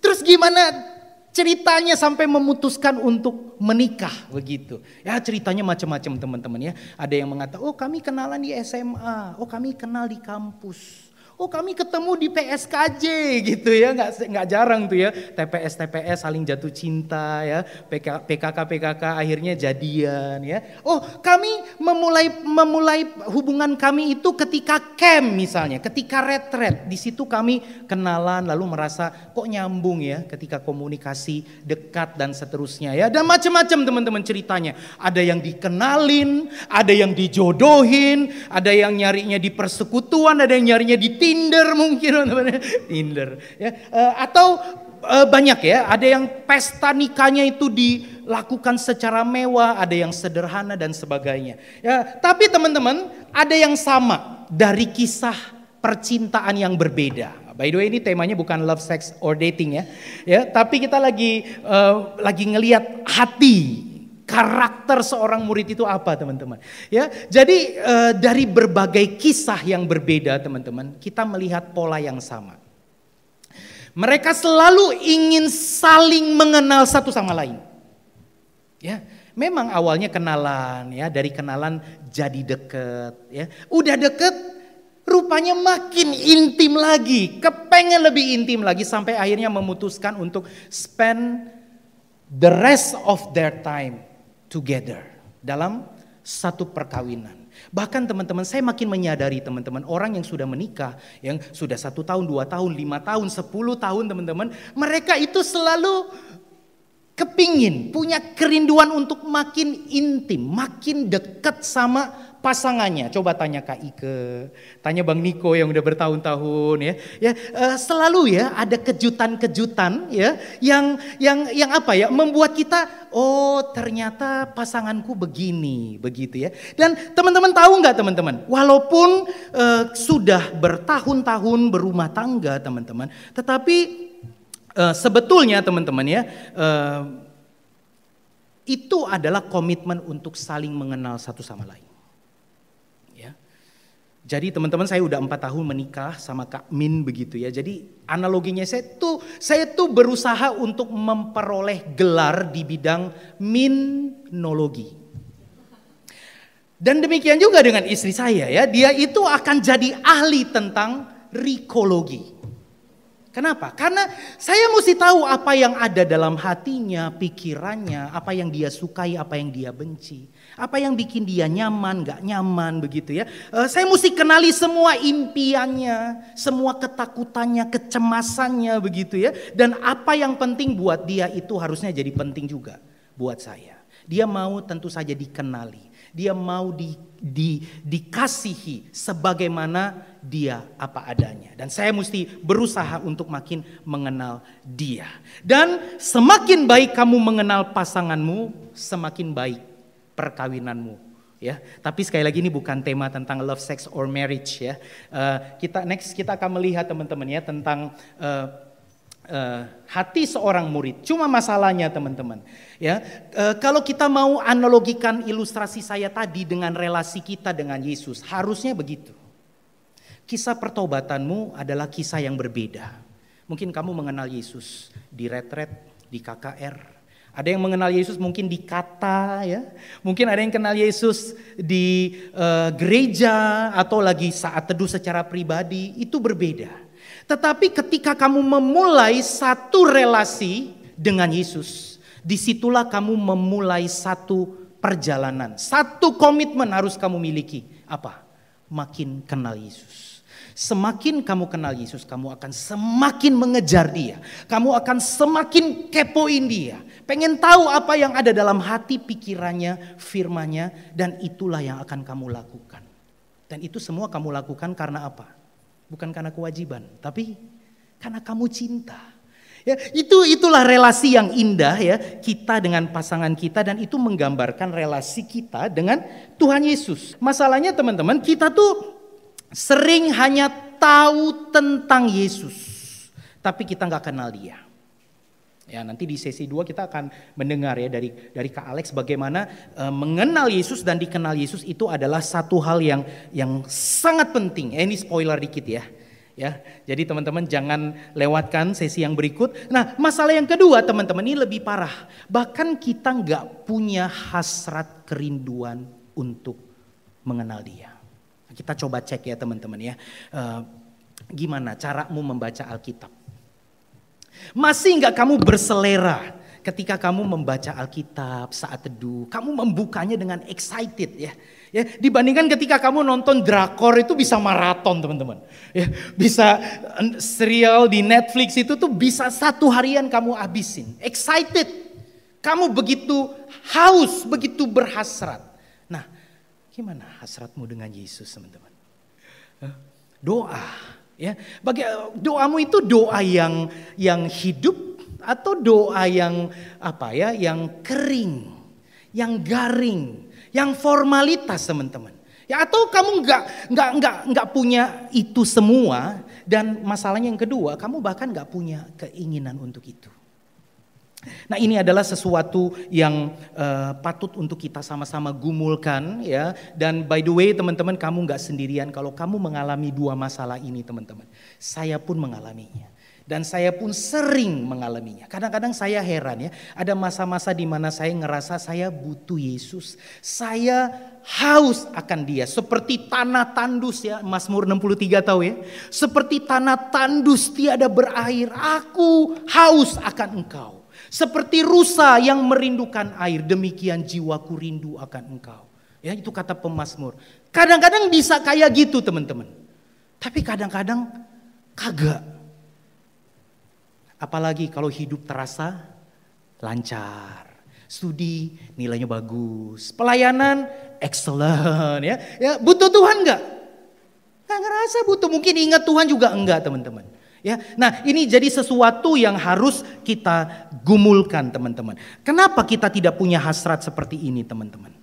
Terus gimana ceritanya sampai memutuskan untuk menikah begitu? Ya ceritanya macam-macam teman-teman ya. Ada yang mengatakan, oh kami kenalan di SMA, oh kami kenal di kampus. Oh kami ketemu di PSKJ gitu ya, nggak jarang tuh ya, TPS saling jatuh cinta ya, PKK akhirnya jadian ya. Oh kami memulai hubungan kami itu ketika camp misalnya, ketika retret, di situ kami kenalan lalu merasa kok nyambung ya, ketika komunikasi dekat dan seterusnya ya, dan macam-macam teman-teman ceritanya. Ada yang dikenalin, ada yang dijodohin, ada yang nyarinya di persekutuan, ada yang nyarinya di Tinder mungkin Tinder ya, atau banyak ya, ada yang pesta nikahnya itu dilakukan secara mewah, ada yang sederhana dan sebagainya ya. Tapi teman-teman, ada yang sama dari kisah percintaan yang berbeda. By the way, ini temanya bukan love, sex, or dating ya, tapi kita lagi ngelihat hati, karakter seorang murid itu apa teman-teman ya. Jadi dari berbagai kisah yang berbeda teman-teman, kita melihat pola yang sama. Mereka selalu ingin saling mengenal satu sama lain ya. Memang awalnya kenalan ya, dari kenalan jadi deket ya. Udah deket rupanya makin intim lagi, kepengen lebih intim lagi, sampai akhirnya memutuskan untuk spend the rest of their time together dalam satu perkawinan. Bahkan teman-teman, saya makin menyadari teman-teman, orang yang sudah menikah, yang sudah 1 tahun, 2 tahun, 5 tahun, 10 tahun teman-teman, mereka itu selalu kepingin, punya kerinduan untuk makin intim, makin dekat sama pasangannya. Coba tanya Kak Ike, tanya Bang Niko yang udah bertahun-tahun ya. Selalu ya ada kejutan-kejutan ya yang apa ya membuat kita oh ternyata pasanganku begini begitu ya. Dan teman-teman tahu nggak teman-teman, walaupun sudah bertahun-tahun berumah tangga teman-teman, tetapi sebetulnya teman-teman ya itu adalah komitmen untuk saling mengenal satu sama lain. Jadi teman-teman saya udah 4 tahun menikah sama Kak Min begitu ya. Jadi analoginya saya tuh berusaha untuk memperoleh gelar di bidang minologi. Dan demikian juga dengan istri saya ya. Dia itu akan jadi ahli tentang rikologi. Kenapa? Karena saya mesti tahu apa yang ada dalam hatinya, pikirannya, apa yang dia sukai, apa yang dia benci. Apa yang bikin dia nyaman, gak nyaman begitu ya. Saya mesti kenali semua impiannya, semua ketakutannya, kecemasannya begitu ya. Dan apa yang penting buat dia itu harusnya jadi penting juga buat saya. Dia mau tentu saja dikenali. Dia mau dikasihi sebagaimana dia apa adanya. Dan saya mesti berusaha untuk makin mengenal dia. Dan semakin baik kamu mengenal pasanganmu, semakin baik perkawinanmu ya. Tapi sekali lagi ini bukan tema tentang love, sex or marriage ya. Kita akan melihat teman-teman ya tentang hati seorang murid. Cuma masalahnya teman-teman ya, kalau kita mau analogikan ilustrasi saya tadi dengan relasi kita dengan Yesus, harusnya begitu. Kisah pertobatanmu adalah kisah yang berbeda. Mungkin kamu mengenal Yesus di retret, di KKR. Ada yang mengenal Yesus mungkin di kata ya. Mungkin ada yang kenal Yesus di gereja atau lagi saat teduh secara pribadi, itu berbeda. Tetapi ketika kamu memulai satu relasi dengan Yesus, disitulah kamu memulai satu perjalanan. Satu komitmen harus kamu miliki. Apa? Makin kenal Yesus. Semakin kamu kenal Yesus, kamu akan semakin mengejar dia. Kamu akan semakin kepoin dia. Pengen tahu apa yang ada dalam hati, pikirannya, firman-Nya, dan itulah yang akan kamu lakukan. Dan itu semua kamu lakukan karena apa? Bukan karena kewajiban, tapi karena kamu cinta. Ya, itulah relasi yang indah ya, kita dengan pasangan kita, dan itu menggambarkan relasi kita dengan Tuhan Yesus. Masalahnya teman-teman, kita tuh sering hanya tahu tentang Yesus, tapi kita nggak kenal dia. Ya, nanti di sesi 2 kita akan mendengar ya dari Kak Alex bagaimana mengenal Yesus dan dikenal Yesus itu adalah satu hal yang sangat penting. Ini spoiler dikit ya. Ya, jadi teman-teman jangan lewatkan sesi yang berikut. Nah, masalah yang kedua teman-teman ini lebih parah. Bahkan kita nggak punya hasrat kerinduan untuk mengenal dia. Kita coba cek ya teman-teman ya. Gimana caramu membaca Alkitab? Masih nggak kamu berselera ketika kamu membaca Alkitab saat teduh? Kamu membukanya dengan excited ya. Ya, dibandingkan ketika kamu nonton drakor itu bisa maraton teman-teman. Ya, bisa serial di Netflix itu tuh bisa 1 harian kamu habisin. Excited. Kamu begitu haus, begitu berhasrat. Nah, gimana hasratmu dengan Yesus teman-teman? Doa, ya. Doamu itu doa yang hidup atau doa yang apa ya? Yang kering, yang garing, yang formalitas teman-teman. Ya, atau kamu nggak punya itu semua, dan masalahnya yang kedua, kamu bahkan nggak punya keinginan untuk itu. Nah, ini adalah sesuatu yang patut untuk kita sama-sama gumulkan ya. Dan by the way teman-teman, kamu gak sendirian kalau kamu mengalami 2 masalah ini teman-teman. Saya pun mengalaminya. Dan saya pun sering mengalaminya. Kadang-kadang saya heran ya, ada masa-masa di mana saya ngerasa saya butuh Yesus. Saya haus akan dia. Seperti tanah tandus ya, Mazmur 63 tahu ya. Seperti tanah tandus tiada berair, aku haus akan engkau. Seperti rusa yang merindukan air, demikian jiwaku rindu akan engkau. Ya, itu kata pemazmur. Kadang-kadang bisa kayak gitu teman-teman. Tapi kadang-kadang kagak. Apalagi kalau hidup terasa lancar. Studi nilainya bagus, pelayanan excellent ya. Ya, butuh Tuhan enggak? Enggak ngerasa butuh, mungkin ingat Tuhan juga enggak, teman-teman. Ya, nah ini jadi sesuatu yang harus kita gumulkan, teman-teman. Kenapa kita tidak punya hasrat seperti ini, teman-teman?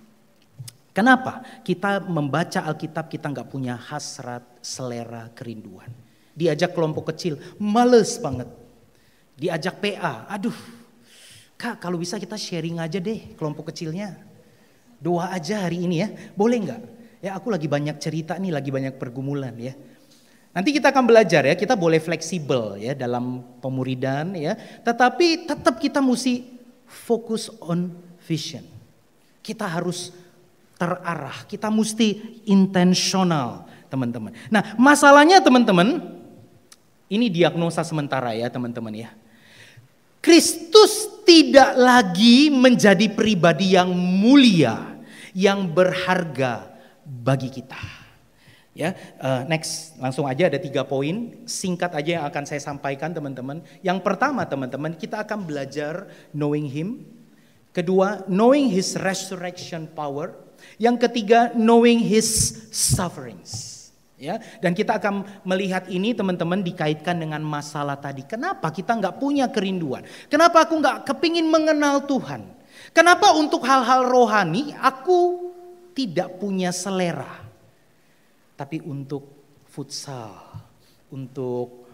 Kenapa kita membaca Alkitab kita nggak punya hasrat, selera, kerinduan? Diajak kelompok kecil, males banget. Diajak PA, aduh, Kak kalau bisa kita sharing aja deh kelompok kecilnya. Doa aja hari ini ya, boleh nggak? Ya aku lagi banyak cerita nih, lagi banyak pergumulan ya. Nanti kita akan belajar ya, kita boleh fleksibel ya dalam pemuridan ya. Tetapi tetap kita mesti fokus on vision. Kita harus terarah, kita mesti intentional teman-teman. Nah masalahnya teman-teman, ini diagnosa sementara ya teman-teman ya. Kristus tidak lagi menjadi pribadi yang mulia, yang berharga bagi kita. Ya, next langsung aja ada 3 poin singkat aja yang akan saya sampaikan teman-teman. Yang pertama teman-teman, kita akan belajar knowing Him. Kedua, knowing His resurrection power. Yang ketiga, knowing His sufferings. Ya, dan kita akan melihat ini teman-teman dikaitkan dengan masalah tadi. Kenapa kita nggak punya kerinduan? Kenapa aku nggak kepingin mengenal Tuhan? Kenapa untuk hal-hal rohani aku tidak punya selera? Tapi untuk futsal, untuk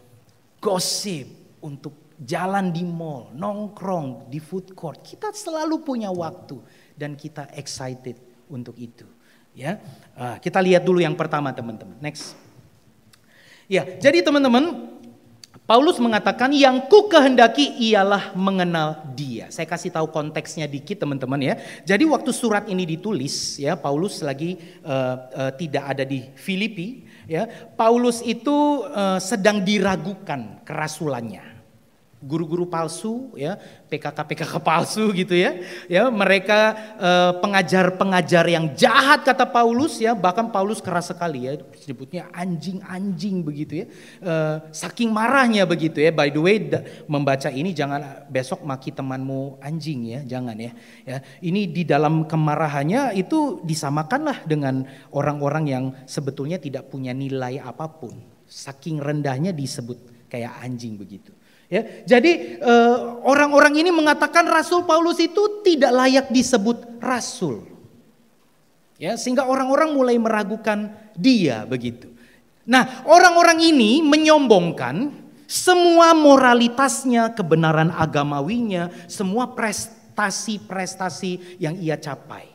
gosip, untuk jalan di mall, nongkrong di food court, kita selalu punya waktu dan kita excited untuk itu. Ya, kita lihat dulu yang pertama teman-teman. Next. Ya, jadi teman-teman, Paulus mengatakan yang ku kehendaki ialah mengenal Dia. Saya kasih tahu konteksnya dikit teman-teman ya. Jadi waktu surat ini ditulis ya, Paulus lagi tidak ada di Filipi ya. Paulus itu sedang diragukan kerasulannya. Guru-guru palsu ya, PKK palsu gitu ya. Ya, mereka pengajar-pengajar yang jahat kata Paulus ya, bahkan Paulus keras sekali ya, disebutnya anjing-anjing begitu ya. Saking marahnya begitu ya. By the way, membaca ini jangan besok maki temanmu anjing ya, jangan ya. Ya, ini di dalam kemarahannya itu disamakanlah dengan orang-orang yang sebetulnya tidak punya nilai apapun. Saking rendahnya disebut kayak anjing begitu. Ya, jadi orang-orang ini mengatakan Rasul Paulus itu tidak layak disebut rasul. Ya, sehingga orang-orang mulai meragukan dia begitu. Nah, orang-orang ini menyombongkan semua moralitasnya, kebenaran agamawinya, semua prestasi-prestasi yang ia capai.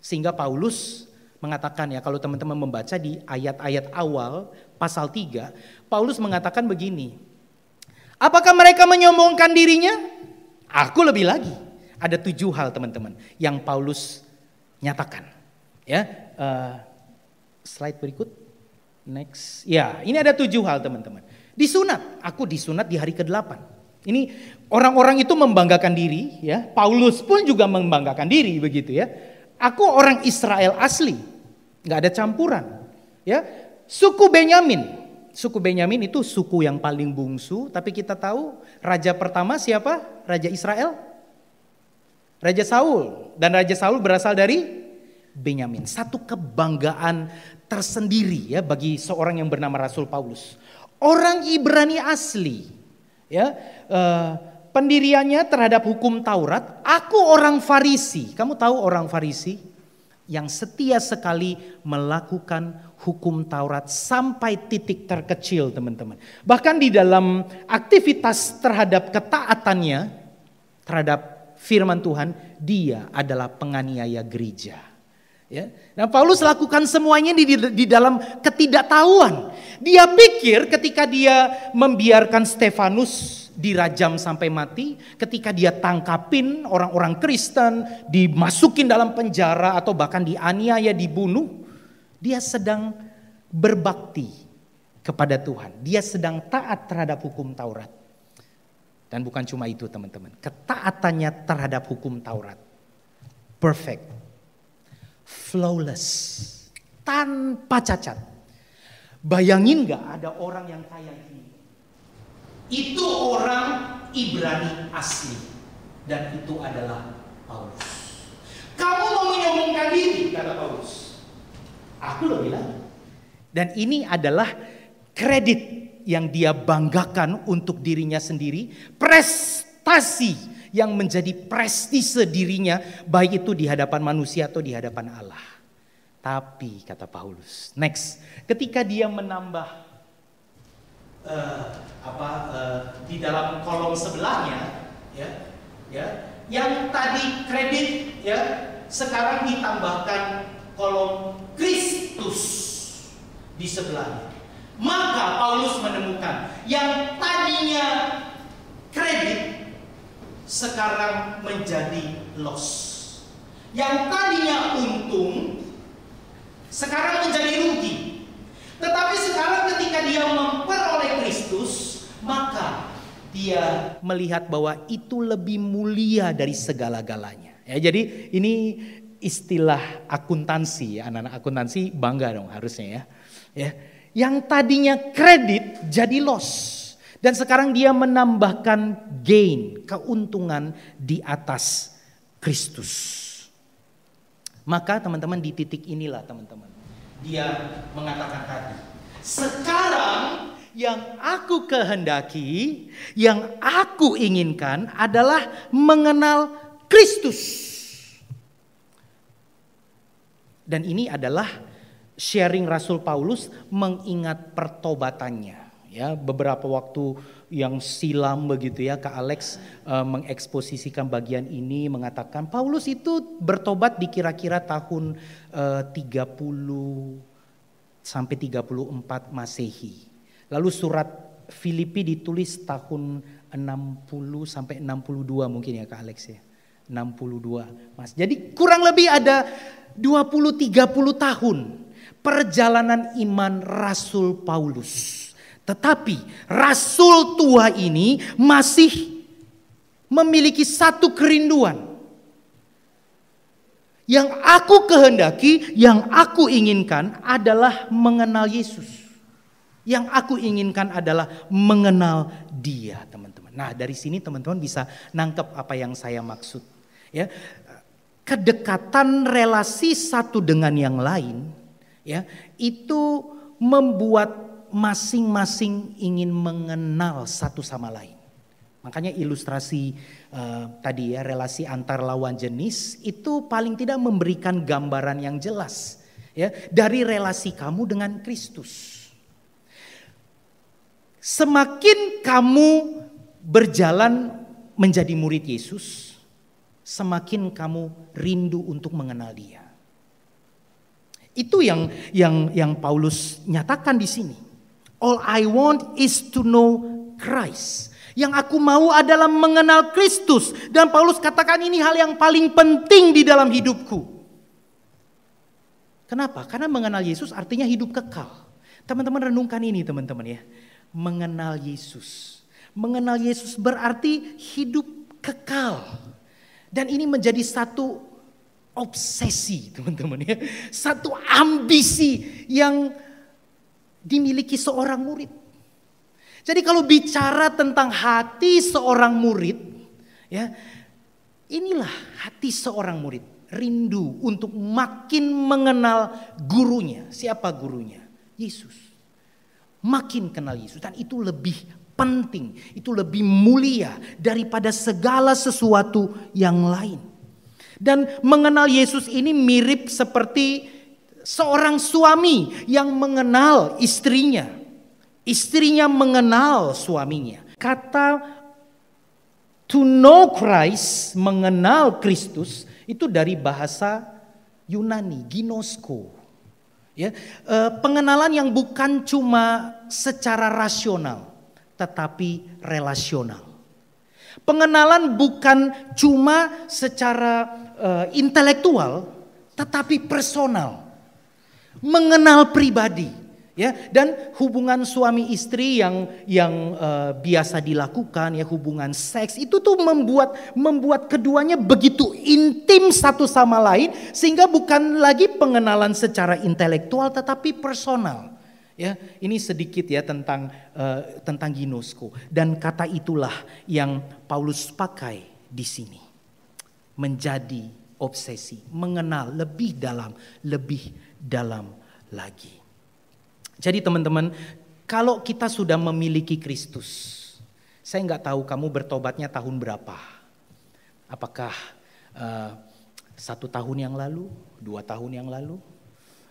Sehingga Paulus mengatakan ya, kalau teman-teman membaca di ayat-ayat awal pasal 3, Paulus mengatakan begini. Apakah mereka menyombongkan dirinya? Aku lebih lagi. Ada 7 hal teman-teman yang Paulus nyatakan. Ya, slide berikut. Next. Ya, ini ada 7 hal teman-teman. Disunat. Aku disunat di hari ke-8. Ini orang-orang itu membanggakan diri. Ya, Paulus pun juga membanggakan diri begitu ya. Aku orang Israel asli, nggak ada campuran. Ya, suku Benyamin. Suku Benyamin itu suku yang paling bungsu, tapi kita tahu raja pertama siapa? Raja Israel? Raja Saul. Dan Raja Saul berasal dari Benyamin. Satu kebanggaan tersendiri ya bagi seorang yang bernama Rasul Paulus. Orang Ibrani asli. Ya, pendiriannya terhadap hukum Taurat. Aku orang Farisi. Kamu tahu orang Farisi? Yang setia sekali melakukan hukum Taurat sampai titik terkecil teman-teman. Bahkan di dalam aktivitas terhadap ketaatannya terhadap firman Tuhan, dia adalah penganiaya gereja. Ya. Nah, Paulus lakukan semuanya di dalam ketidaktahuan. Dia pikir ketika dia membiarkan Stefanus dirajam sampai mati, ketika dia tangkapin orang-orang Kristen, dimasukin dalam penjara atau bahkan dianiaya, dibunuh, dia sedang berbakti kepada Tuhan. Dia sedang taat terhadap hukum Taurat. Dan bukan cuma itu teman-teman, ketaatannya terhadap hukum Taurat perfect, flawless, tanpa cacat. Bayangin gak ada orang yang kayak gini? Itu orang Ibrani asli. Dan itu adalah Paulus. Kamu mau menyombongkan diri, kata Paulus. Aku lebih lagi. Dan ini adalah kredit yang dia banggakan untuk dirinya sendiri. Prestasi yang menjadi prestise dirinya, baik itu di hadapan manusia atau di hadapan Allah. Tapi kata Paulus, next, ketika dia menambah di dalam kolom sebelahnya, yang tadi kredit, sekarang ditambahkan kolom Kristus di sebelahnya. Maka Paulus menemukan yang tadinya kredit sekarang menjadi loss. Yang tadinya untung sekarang menjadi rugi. Tetapi sekarang ketika dia memperoleh Kristus, maka dia melihat bahwa itu lebih mulia dari segala-galanya. Ya, jadi ini istilah akuntansi, anak-anak akuntansi bangga dong harusnya ya. Yang tadinya kredit jadi loss. Dan sekarang dia menambahkan gain, keuntungan di atas Kristus. Maka teman-teman di titik inilah teman-teman. Dia mengatakan tadi, sekarang yang aku kehendaki, yang aku inginkan adalah mengenal Kristus. Dan ini adalah sharing Rasul Paulus mengingat pertobatannya. Ya, beberapa waktu yang silam begitu ya, Kak Alex mengeksposisikan bagian ini, mengatakan Paulus itu bertobat di kira-kira tahun 30 sampai 34 Masehi. Lalu surat Filipi ditulis tahun 60 sampai 62 mungkin ya Kak Alex ya. 62 Mas. Jadi kurang lebih ada 20-30 tahun perjalanan iman Rasul Paulus. Tetapi Rasul tua ini masih memiliki satu kerinduan. Yang aku kehendaki, yang aku inginkan adalah mengenal Yesus. Yang aku inginkan adalah mengenal Dia, teman-teman. Nah, dari sini teman-teman bisa nangkep apa yang saya maksud. Ya, kedekatan relasi satu dengan yang lain, ya, itu membuat masing-masing ingin mengenal satu sama lain. Makanya ilustrasi tadi ya, relasi antar lawan jenis itu paling tidak memberikan gambaran yang jelas ya dari relasi kamu dengan Kristus. Semakin kamu berjalan menjadi murid Yesus, semakin kamu rindu untuk mengenal Dia. Itu yang Paulus nyatakan di sini. All I want is to know Christ. Yang aku mau adalah mengenal Kristus. Dan Paulus katakan ini hal yang paling penting di dalam hidupku. Kenapa? Karena mengenal Yesus artinya hidup kekal. Teman-teman renungkan ini teman-teman ya. Mengenal Yesus. Mengenal Yesus berarti hidup kekal. Dan ini menjadi satu obsesi teman-teman ya. Satu ambisi yang dimiliki seorang murid. Jadi kalau bicara tentang hati seorang murid, ya, inilah hati seorang murid, rindu untuk makin mengenal gurunya. Siapa gurunya? Yesus. Makin kenal Yesus, dan itu lebih penting, itu lebih mulia daripada segala sesuatu yang lain. Dan mengenal Yesus ini mirip seperti seorang suami yang mengenal istrinya. Istrinya mengenal suaminya. Kata to know Christ, mengenal Kristus, itu dari bahasa Yunani, ginosko. Ya, pengenalan yang bukan cuma secara rasional, tetapi relasional. Pengenalan bukan cuma secara intelektual, tetapi personal. Mengenal pribadi, ya, dan hubungan suami istri yang biasa dilakukan ya, hubungan seks itu tuh membuat keduanya begitu intim satu sama lain sehingga bukan lagi pengenalan secara intelektual tetapi personal. Ya, ini sedikit ya tentang ginosko, dan kata itulah yang Paulus pakai di sini. menjadi obsesi, mengenal lebih dalam lagi. Jadi teman-teman, kalau kita sudah memiliki Kristus, saya nggak tahu kamu bertobatnya tahun berapa. Apakah 1 tahun yang lalu, 2 tahun yang lalu,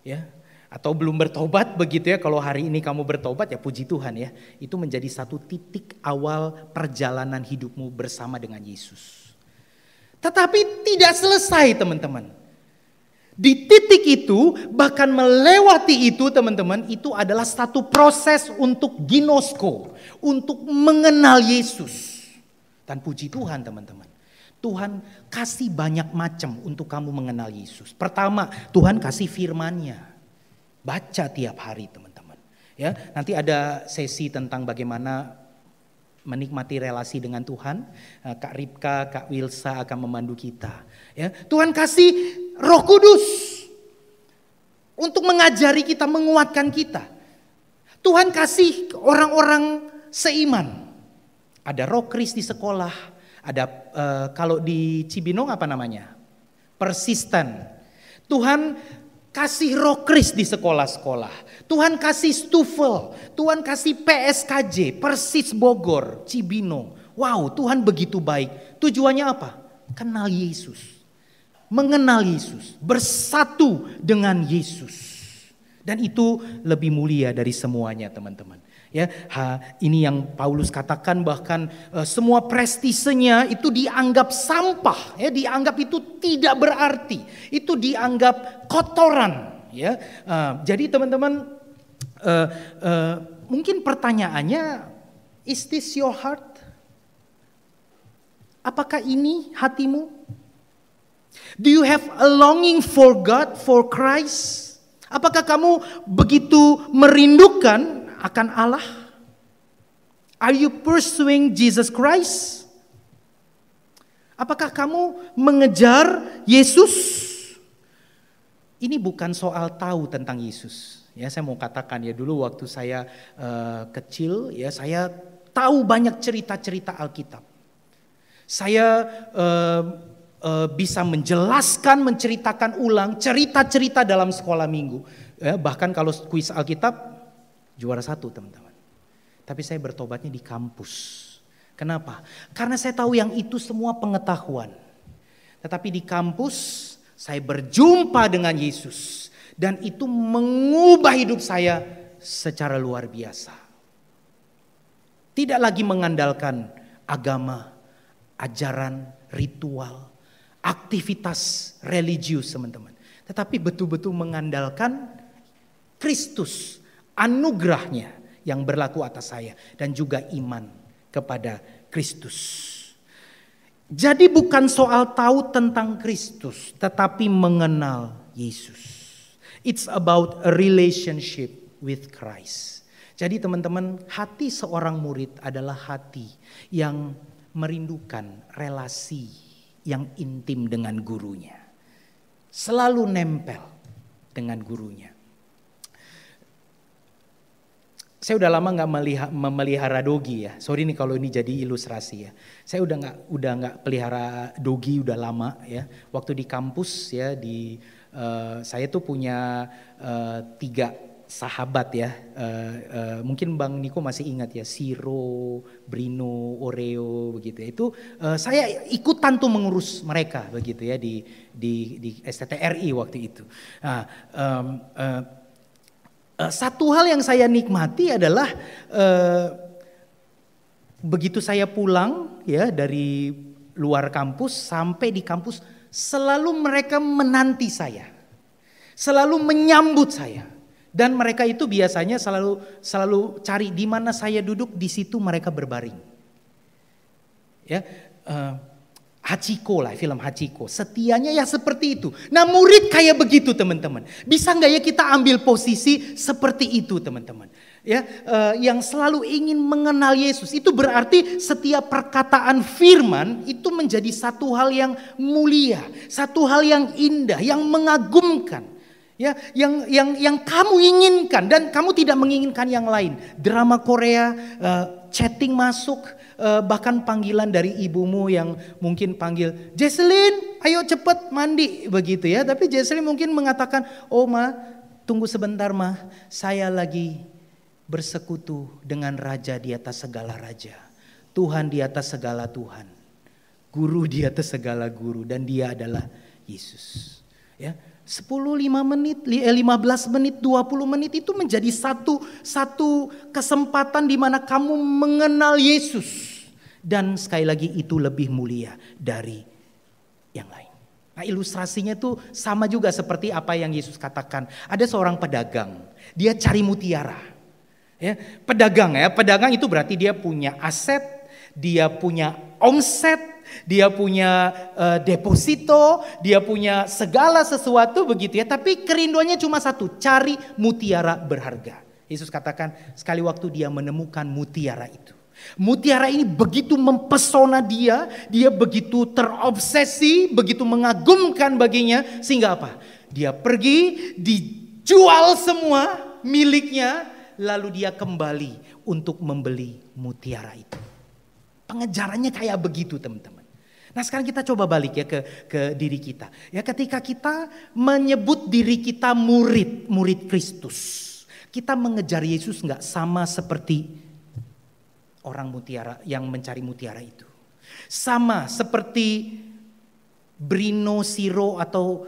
ya? Atau belum bertobat begitu ya. Kalau hari ini kamu bertobat ya puji Tuhan ya. Itu menjadi satu titik awal perjalanan hidupmu bersama dengan Yesus. Tetapi tidak selesai teman-teman. Di titik itu bahkan melewati itu teman-teman, itu adalah satu proses untuk ginosko. Untuk mengenal Yesus. Dan puji Tuhan teman-teman. Tuhan kasih banyak macam untuk kamu mengenal Yesus. Pertama, Tuhan kasih firman-Nya. Baca tiap hari teman-teman. Ya, nanti ada sesi tentang bagaimana menikmati relasi dengan Tuhan. Kak Ripka, Kak Wilsa akan memandu kita. Ya, Tuhan kasih Roh Kudus untuk mengajari kita, menguatkan kita. Tuhan kasih orang-orang seiman. Ada Roh Kris di sekolah. Ada kalau di Cibinong apa namanya? Persisten. Tuhan kasih Roh Kris di sekolah-sekolah. Tuhan kasih Stufel. Tuhan kasih PSKJ, Persis Bogor, Cibinong. Wow, Tuhan begitu baik. Tujuannya apa? Kenal Yesus. Mengenal Yesus. Bersatu dengan Yesus. Dan itu lebih mulia dari semuanya teman-teman. Ya, ini yang Paulus katakan bahkan semua prestisenya itu dianggap sampah, ya, dianggap itu tidak berarti, itu dianggap kotoran, ya. Jadi teman-teman, mungkin pertanyaannya, is this your heart? Apakah ini hatimu? Do you have a longing for God, for Christ? Apakah kamu begitu merindukan akan Allah? Are you pursuing Jesus Christ? Apakah kamu mengejar Yesus? Ini bukan soal tahu tentang Yesus. Ya, saya mau katakan ya, dulu waktu saya kecil ya, saya tahu banyak cerita-cerita Alkitab. Saya bisa menjelaskan, menceritakan ulang cerita-cerita dalam sekolah minggu. Ya, bahkan kalau kuis Alkitab juara 1 teman-teman. Tapi saya bertobatnya di kampus. Kenapa? Karena saya tahu yang itu semua pengetahuan. Tetapi di kampus saya berjumpa dengan Yesus. Dan itu mengubah hidup saya secara luar biasa. Tidak lagi mengandalkan agama, ajaran, ritual, aktivitas religius teman-teman. Tetapi betul-betul mengandalkan Kristus, anugerahnya yang berlaku atas saya. Dan juga iman kepada Kristus. Jadi bukan soal tahu tentang Kristus, tetapi mengenal Yesus. It's about a relationship with Christ. Jadi teman-teman, hati seorang murid adalah hati yang merindukan relasi yang intim dengan gurunya. Selalu nempel dengan gurunya. Saya udah lama nggak memelihara dogi ya. Sorry nih kalau ini jadi ilustrasi ya. Saya udah nggak pelihara dogi udah lama ya. Waktu di kampus ya, saya tuh punya 3 sahabat ya. Mungkin Bang Niko masih ingat ya, Siro, Brino, Oreo begitu ya. Itu saya ikutan tuh mengurus mereka begitu ya di STTRI waktu itu. Nah, satu hal yang saya nikmati adalah begitu saya pulang ya dari luar kampus sampai di kampus, selalu mereka menanti saya, selalu menyambut saya. Dan mereka itu biasanya selalu cari di mana saya duduk, di situ mereka berbaring. Ya, Hachiko lah, film Hachiko. Setianya ya seperti itu. Nah, murid kayak begitu teman-teman. Bisa nggak ya kita ambil posisi seperti itu teman-teman? Ya, yang selalu ingin mengenal Yesus. Itu berarti setiap perkataan firman itu menjadi satu hal yang mulia, satu hal yang indah, yang mengagumkan. Ya, yang kamu inginkan dan kamu tidak menginginkan yang lain. Drama Korea, chatting masuk, bahkan panggilan dari ibumu yang mungkin panggil, Jesselyn, ayo cepet mandi begitu ya. Tapi Jesselyn mungkin mengatakan, oh ma, tunggu sebentar ma, saya lagi bersekutu dengan raja di atas segala raja. Tuhan di atas segala Tuhan. Guru di atas segala guru dan dia adalah Yesus. Ya. 10, 5 menit, 15 menit, 20 menit itu menjadi satu kesempatan di mana kamu mengenal Yesus. Dan sekali lagi itu lebih mulia dari yang lain. Nah, ilustrasinya itu sama juga seperti apa yang Yesus katakan. Ada seorang pedagang, dia cari mutiara. Ya, pedagang itu berarti dia punya aset, dia punya omset, dia punya deposito, dia punya segala sesuatu begitu ya. Tapi kerinduannya cuma satu, cari mutiara berharga. Yesus katakan sekali waktu dia menemukan mutiara itu. Mutiara ini begitu mempesona dia begitu terobsesi, begitu mengagumkan baginya. Sehingga apa? Dia pergi, dijual semua miliknya, lalu dia kembali untuk membeli mutiara itu. Pengejarannya kayak begitu teman-teman. Nah sekarang kita coba balik ya ke diri kita. Ya ketika kita menyebut diri kita murid Kristus. Kita mengejar Yesus nggak sama seperti orang mutiara yang mencari mutiara itu. Sama seperti Brino Siro atau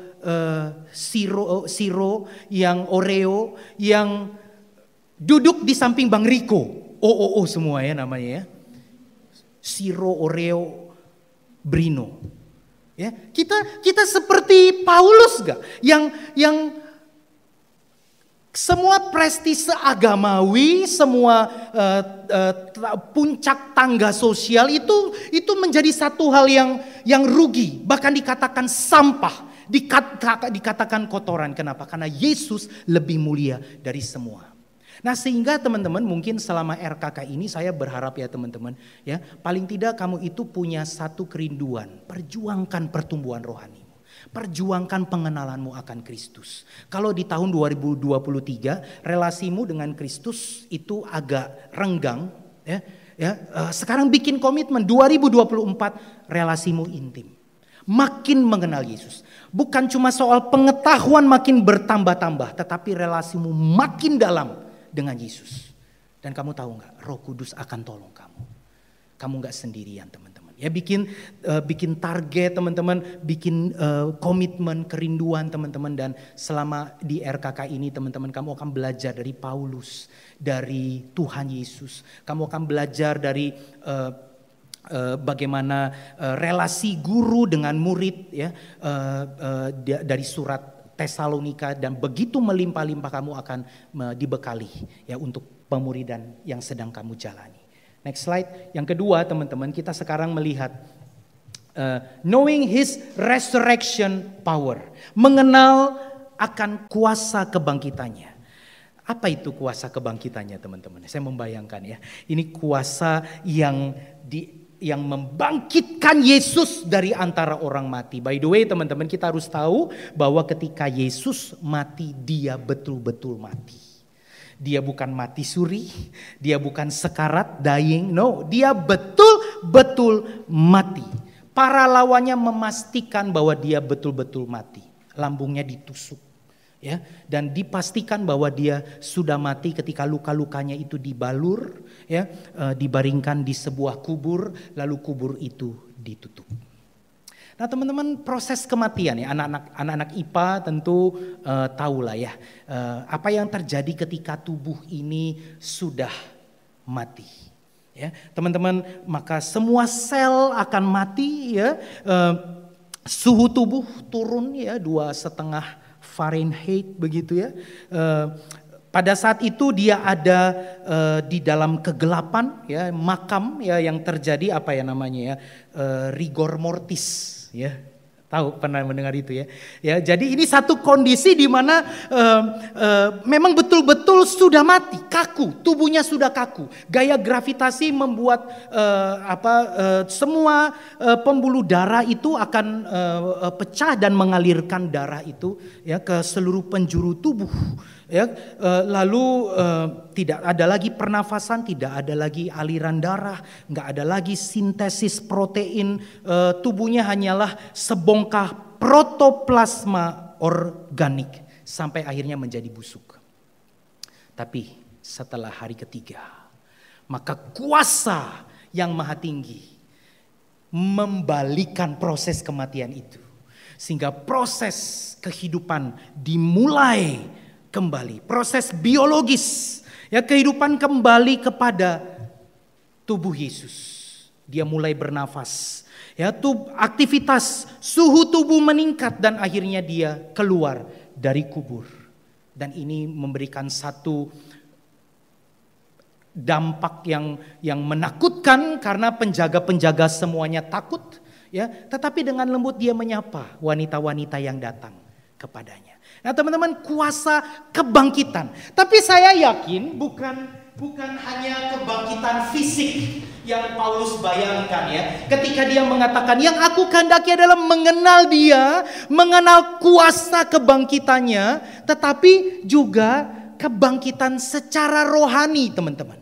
Siro yang Oreo yang duduk di samping Bang Riko. Oh semua ya namanya ya. Siro, Oreo, Brino. Ya, kita seperti Paulus gak? Yang semua prestise agamawi, semua puncak tangga sosial itu menjadi satu hal yang rugi, bahkan dikatakan sampah, dikatakan kotoran. Kenapa? Karena Yesus lebih mulia dari semua. Nah sehingga teman-teman mungkin selama RKK ini saya berharap ya teman-teman ya paling tidak kamu itu punya satu kerinduan, perjuangkan pertumbuhan rohanimu, perjuangkan pengenalanmu akan Kristus. Kalau di tahun 2023 relasimu dengan Kristus itu agak renggang ya, sekarang bikin komitmen 2024 relasimu intim. Makin mengenal Yesus. Bukan cuma soal pengetahuan makin bertambah-tambah, tetapi relasimu makin dalam dengan Yesus. Dan kamu tahu gak, Roh Kudus akan tolong kamu. Kamu gak sendirian teman-teman. Ya bikin target teman-teman, bikin komitmen, kerinduan teman-teman. Dan selama di RKK ini teman-teman kamu akan belajar dari Paulus, dari Tuhan Yesus. Kamu akan belajar dari bagaimana relasi guru dengan murid ya, dari surat Tesalonika, dan begitu melimpah-limpah kamu akan dibekali ya untuk pemuridan yang sedang kamu jalani. Next slide. Yang kedua teman-teman, kita sekarang melihat knowing his resurrection power. Mengenal akan kuasa kebangkitannya. Apa itu kuasa kebangkitannya teman-teman? Saya membayangkan ya. Ini kuasa yang membangkitkan Yesus dari antara orang mati. By the way teman-teman, kita harus tahu bahwa ketika Yesus mati, dia betul-betul mati. Dia bukan mati suri, dia bukan sekarat, dying, no. Dia betul-betul mati. Para lawannya memastikan bahwa dia betul-betul mati. Lambungnya ditusuk. Ya, dan dipastikan bahwa dia sudah mati ketika luka-lukanya itu dibalur, ya, dibaringkan di sebuah kubur, lalu kubur itu ditutup. Nah teman-teman, proses kematian ya, anak-anak IPA tentu tahulah ya apa yang terjadi ketika tubuh ini sudah mati. Ya, teman-teman, maka semua sel akan mati ya, suhu tubuh turun ya 2,5 Fahrenheit begitu ya. Pada saat itu dia ada di dalam kegelapan ya, makam ya, yang terjadi apa ya namanya ya, rigor mortis ya. Tahu, pernah mendengar itu ya. Ya, jadi ini satu kondisi di mana memang betul-betul sudah mati, kaku, tubuhnya sudah kaku. Gaya gravitasi membuat semua pembuluh darah itu akan pecah dan mengalirkan darah itu ya ke seluruh penjuru tubuh. Ya, lalu tidak ada lagi pernafasan, tidak ada lagi aliran darah, nggak ada lagi sintesis protein, tubuhnya hanyalah sebongkah protoplasma organik sampai akhirnya menjadi busuk. Tapi setelah hari ketiga, maka kuasa yang maha tinggi membalikan proses kematian itu, sehingga proses kehidupan dimulai kembali, proses biologis, ya, kehidupan kembali kepada tubuh Yesus. Dia mulai bernafas, ya, aktivitas suhu tubuh meningkat dan akhirnya dia keluar dari kubur. Dan ini memberikan satu dampak yang menakutkan karena penjaga-penjaga semuanya takut, ya. Tetapi dengan lembut dia menyapa wanita-wanita yang datang kepadanya. Nah teman-teman, kuasa kebangkitan. Tapi saya yakin bukan hanya kebangkitan fisik yang Paulus bayangkan ya. Ketika dia mengatakan yang aku kehendaki adalah mengenal dia, mengenal kuasa kebangkitannya. Tetapi juga kebangkitan secara rohani teman-teman.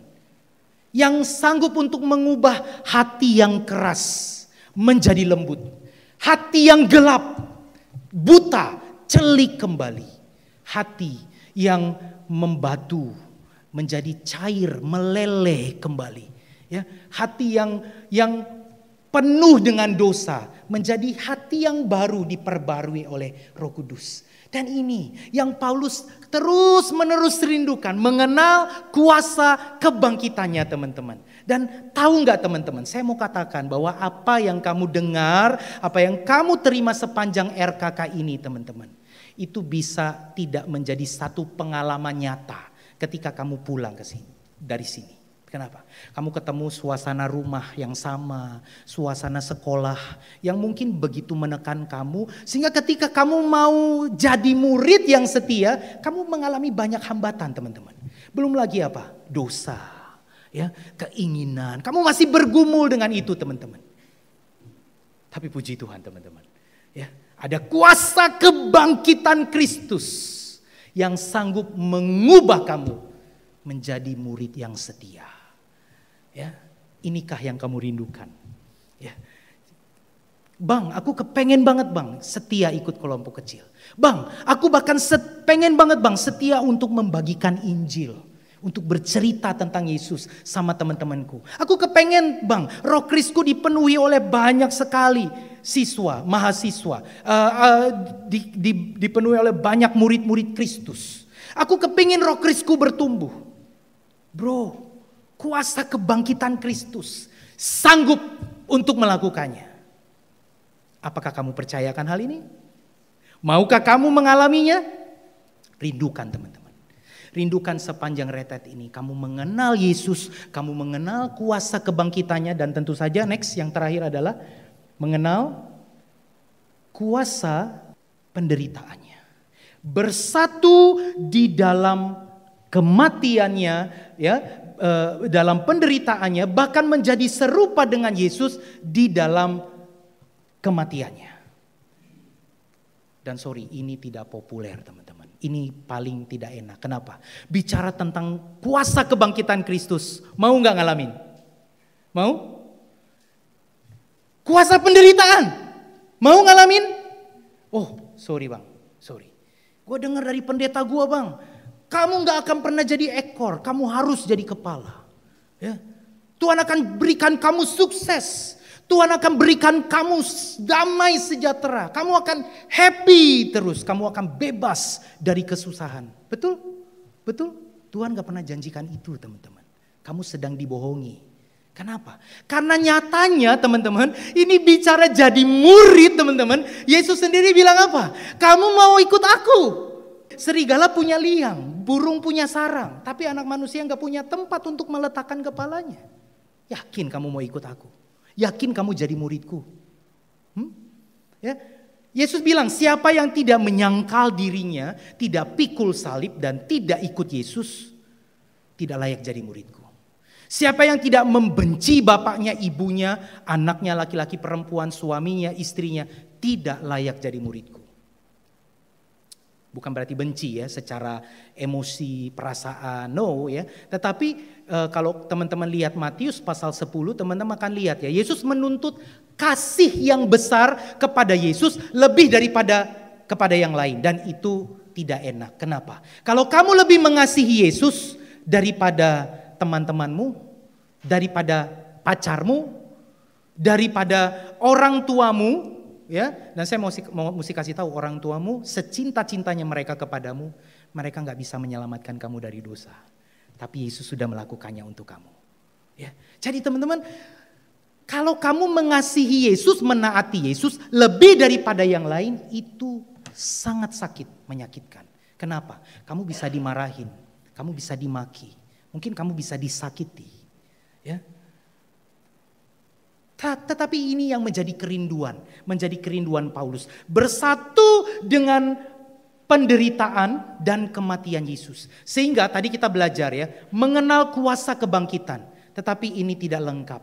Yang sanggup untuk mengubah hati yang keras menjadi lembut. Hati yang gelap, buta, celik kembali. Hati yang membatu menjadi cair, meleleh kembali. Ya, hati yang penuh dengan dosa menjadi hati yang baru diperbarui oleh Roh Kudus. Dan ini yang Paulus terus menerus rindukan, mengenal kuasa kebangkitannya teman-teman. Dan tahu nggak teman-teman, saya mau katakan bahwa apa yang kamu dengar, apa yang kamu terima sepanjang RKK ini teman-teman, itu bisa tidak menjadi satu pengalaman nyata ketika kamu pulang ke sini, dari sini. Kenapa? Kamu ketemu suasana rumah yang sama, suasana sekolah yang mungkin begitu menekan kamu, sehingga ketika kamu mau jadi murid yang setia, kamu mengalami banyak hambatan teman-teman. Belum lagi apa? Dosa, ya, keinginan. Kamu masih bergumul dengan itu teman-teman. Tapi puji Tuhan teman-teman, ya. Ada kuasa kebangkitan Kristus yang sanggup mengubah kamu menjadi murid yang setia. Ya, inikah yang kamu rindukan? Ya. Bang, aku kepengen banget bang setia ikut kelompok kecil. Bang, aku bahkan pengen banget bang setia untuk membagikan Injil. Untuk bercerita tentang Yesus sama teman-temanku. Aku kepengen bang, roh Krisku dipenuhi oleh banyak sekali siswa, mahasiswa. Dipenuhi oleh banyak murid-murid Kristus. Aku kepingin roh Krisku bertumbuh. Bro, kuasa kebangkitan Kristus sanggup untuk melakukannya. Apakah kamu percayakan hal ini? Maukah kamu mengalaminya? Rindukan teman-teman. Rindukan sepanjang retret ini. Kamu mengenal Yesus, kamu mengenal kuasa kebangkitannya, dan tentu saja next yang terakhir adalah mengenal kuasa penderitaannya. Bersatu di dalam kematiannya, ya, dalam penderitaannya, bahkan menjadi serupa dengan Yesus di dalam kematiannya. Dan sorry, ini tidak populer teman-teman. Ini paling tidak enak. Kenapa? Bicara tentang kuasa kebangkitan Kristus. Mau gak ngalamin? Mau? Kuasa penderitaan. Mau ngalamin? Oh sorry bang, sorry. Gue dengar dari pendeta gue bang. Kamu gak akan pernah jadi ekor. Kamu harus jadi kepala. Ya. Tuhan akan berikan kamu sukses. Tuhan akan berikan kamu damai sejahtera. Kamu akan happy terus. Kamu akan bebas dari kesusahan. Betul? Betul? Tuhan gak pernah janjikan itu teman-teman. Kamu sedang dibohongi. Kenapa? Karena nyatanya teman-teman, ini bicara jadi murid teman-teman. Yesus sendiri bilang apa? Kamu mau ikut aku. Serigala punya liang, burung punya sarang. Tapi anak manusia gak punya tempat untuk meletakkan kepalanya. Yakin kamu mau ikut aku? Yakin kamu jadi muridku? Ya, Yesus bilang, siapa yang tidak menyangkal dirinya, tidak pikul salib dan tidak ikut Yesus, tidak layak jadi muridku. Siapa yang tidak membenci bapaknya, ibunya, anaknya, laki-laki, perempuan, suaminya, istrinya, tidak layak jadi muridku. Bukan berarti benci ya secara emosi, perasaan, no ya. Tetapi kalau teman-teman lihat Matius pasal 10, teman-teman akan lihat ya, Yesus menuntut kasih yang besar kepada Yesus lebih daripada kepada yang lain. Dan itu tidak enak. Kenapa? Kalau kamu lebih mengasihi Yesus daripada teman-temanmu, daripada pacarmu, daripada orang tuamu, ya, dan saya mesti kasih tahu, orang tuamu secinta-cintanya mereka kepadamu, mereka nggak bisa menyelamatkan kamu dari dosa. Tapi Yesus sudah melakukannya untuk kamu. Ya, jadi teman-teman, kalau kamu mengasihi Yesus, menaati Yesus lebih daripada yang lain, itu sangat sakit, menyakitkan. Kenapa? Kamu bisa dimarahin, kamu bisa dimaki, mungkin kamu bisa disakiti. Ya. Tetapi ini yang menjadi kerinduan Paulus. Bersatu dengan penderitaan dan kematian Yesus. Sehingga tadi kita belajar ya, mengenal kuasa kebangkitan. Tetapi ini tidak lengkap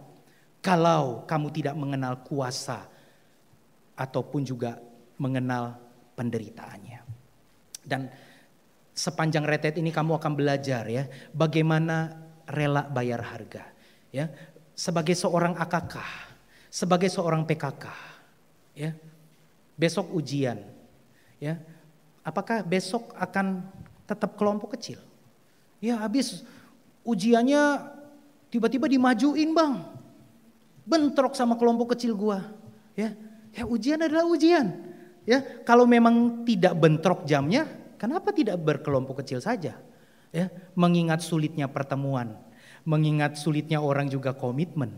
kalau kamu tidak mengenal kuasa ataupun juga mengenal penderitaannya. Dan sepanjang retret ini kamu akan belajar ya, bagaimana rela bayar harga. Ya, sebagai seorang AKK, sebagai seorang PKK, ya, besok ujian, ya, apakah besok akan tetap kelompok kecil? Ya, habis ujiannya tiba-tiba dimajuin bang, bentrok sama kelompok kecil gua, ya, ujian adalah ujian, ya, kalau memang tidak bentrok jamnya, kenapa tidak berkelompok kecil saja? Ya, mengingat sulitnya pertemuan. Mengingat sulitnya orang juga komitmen.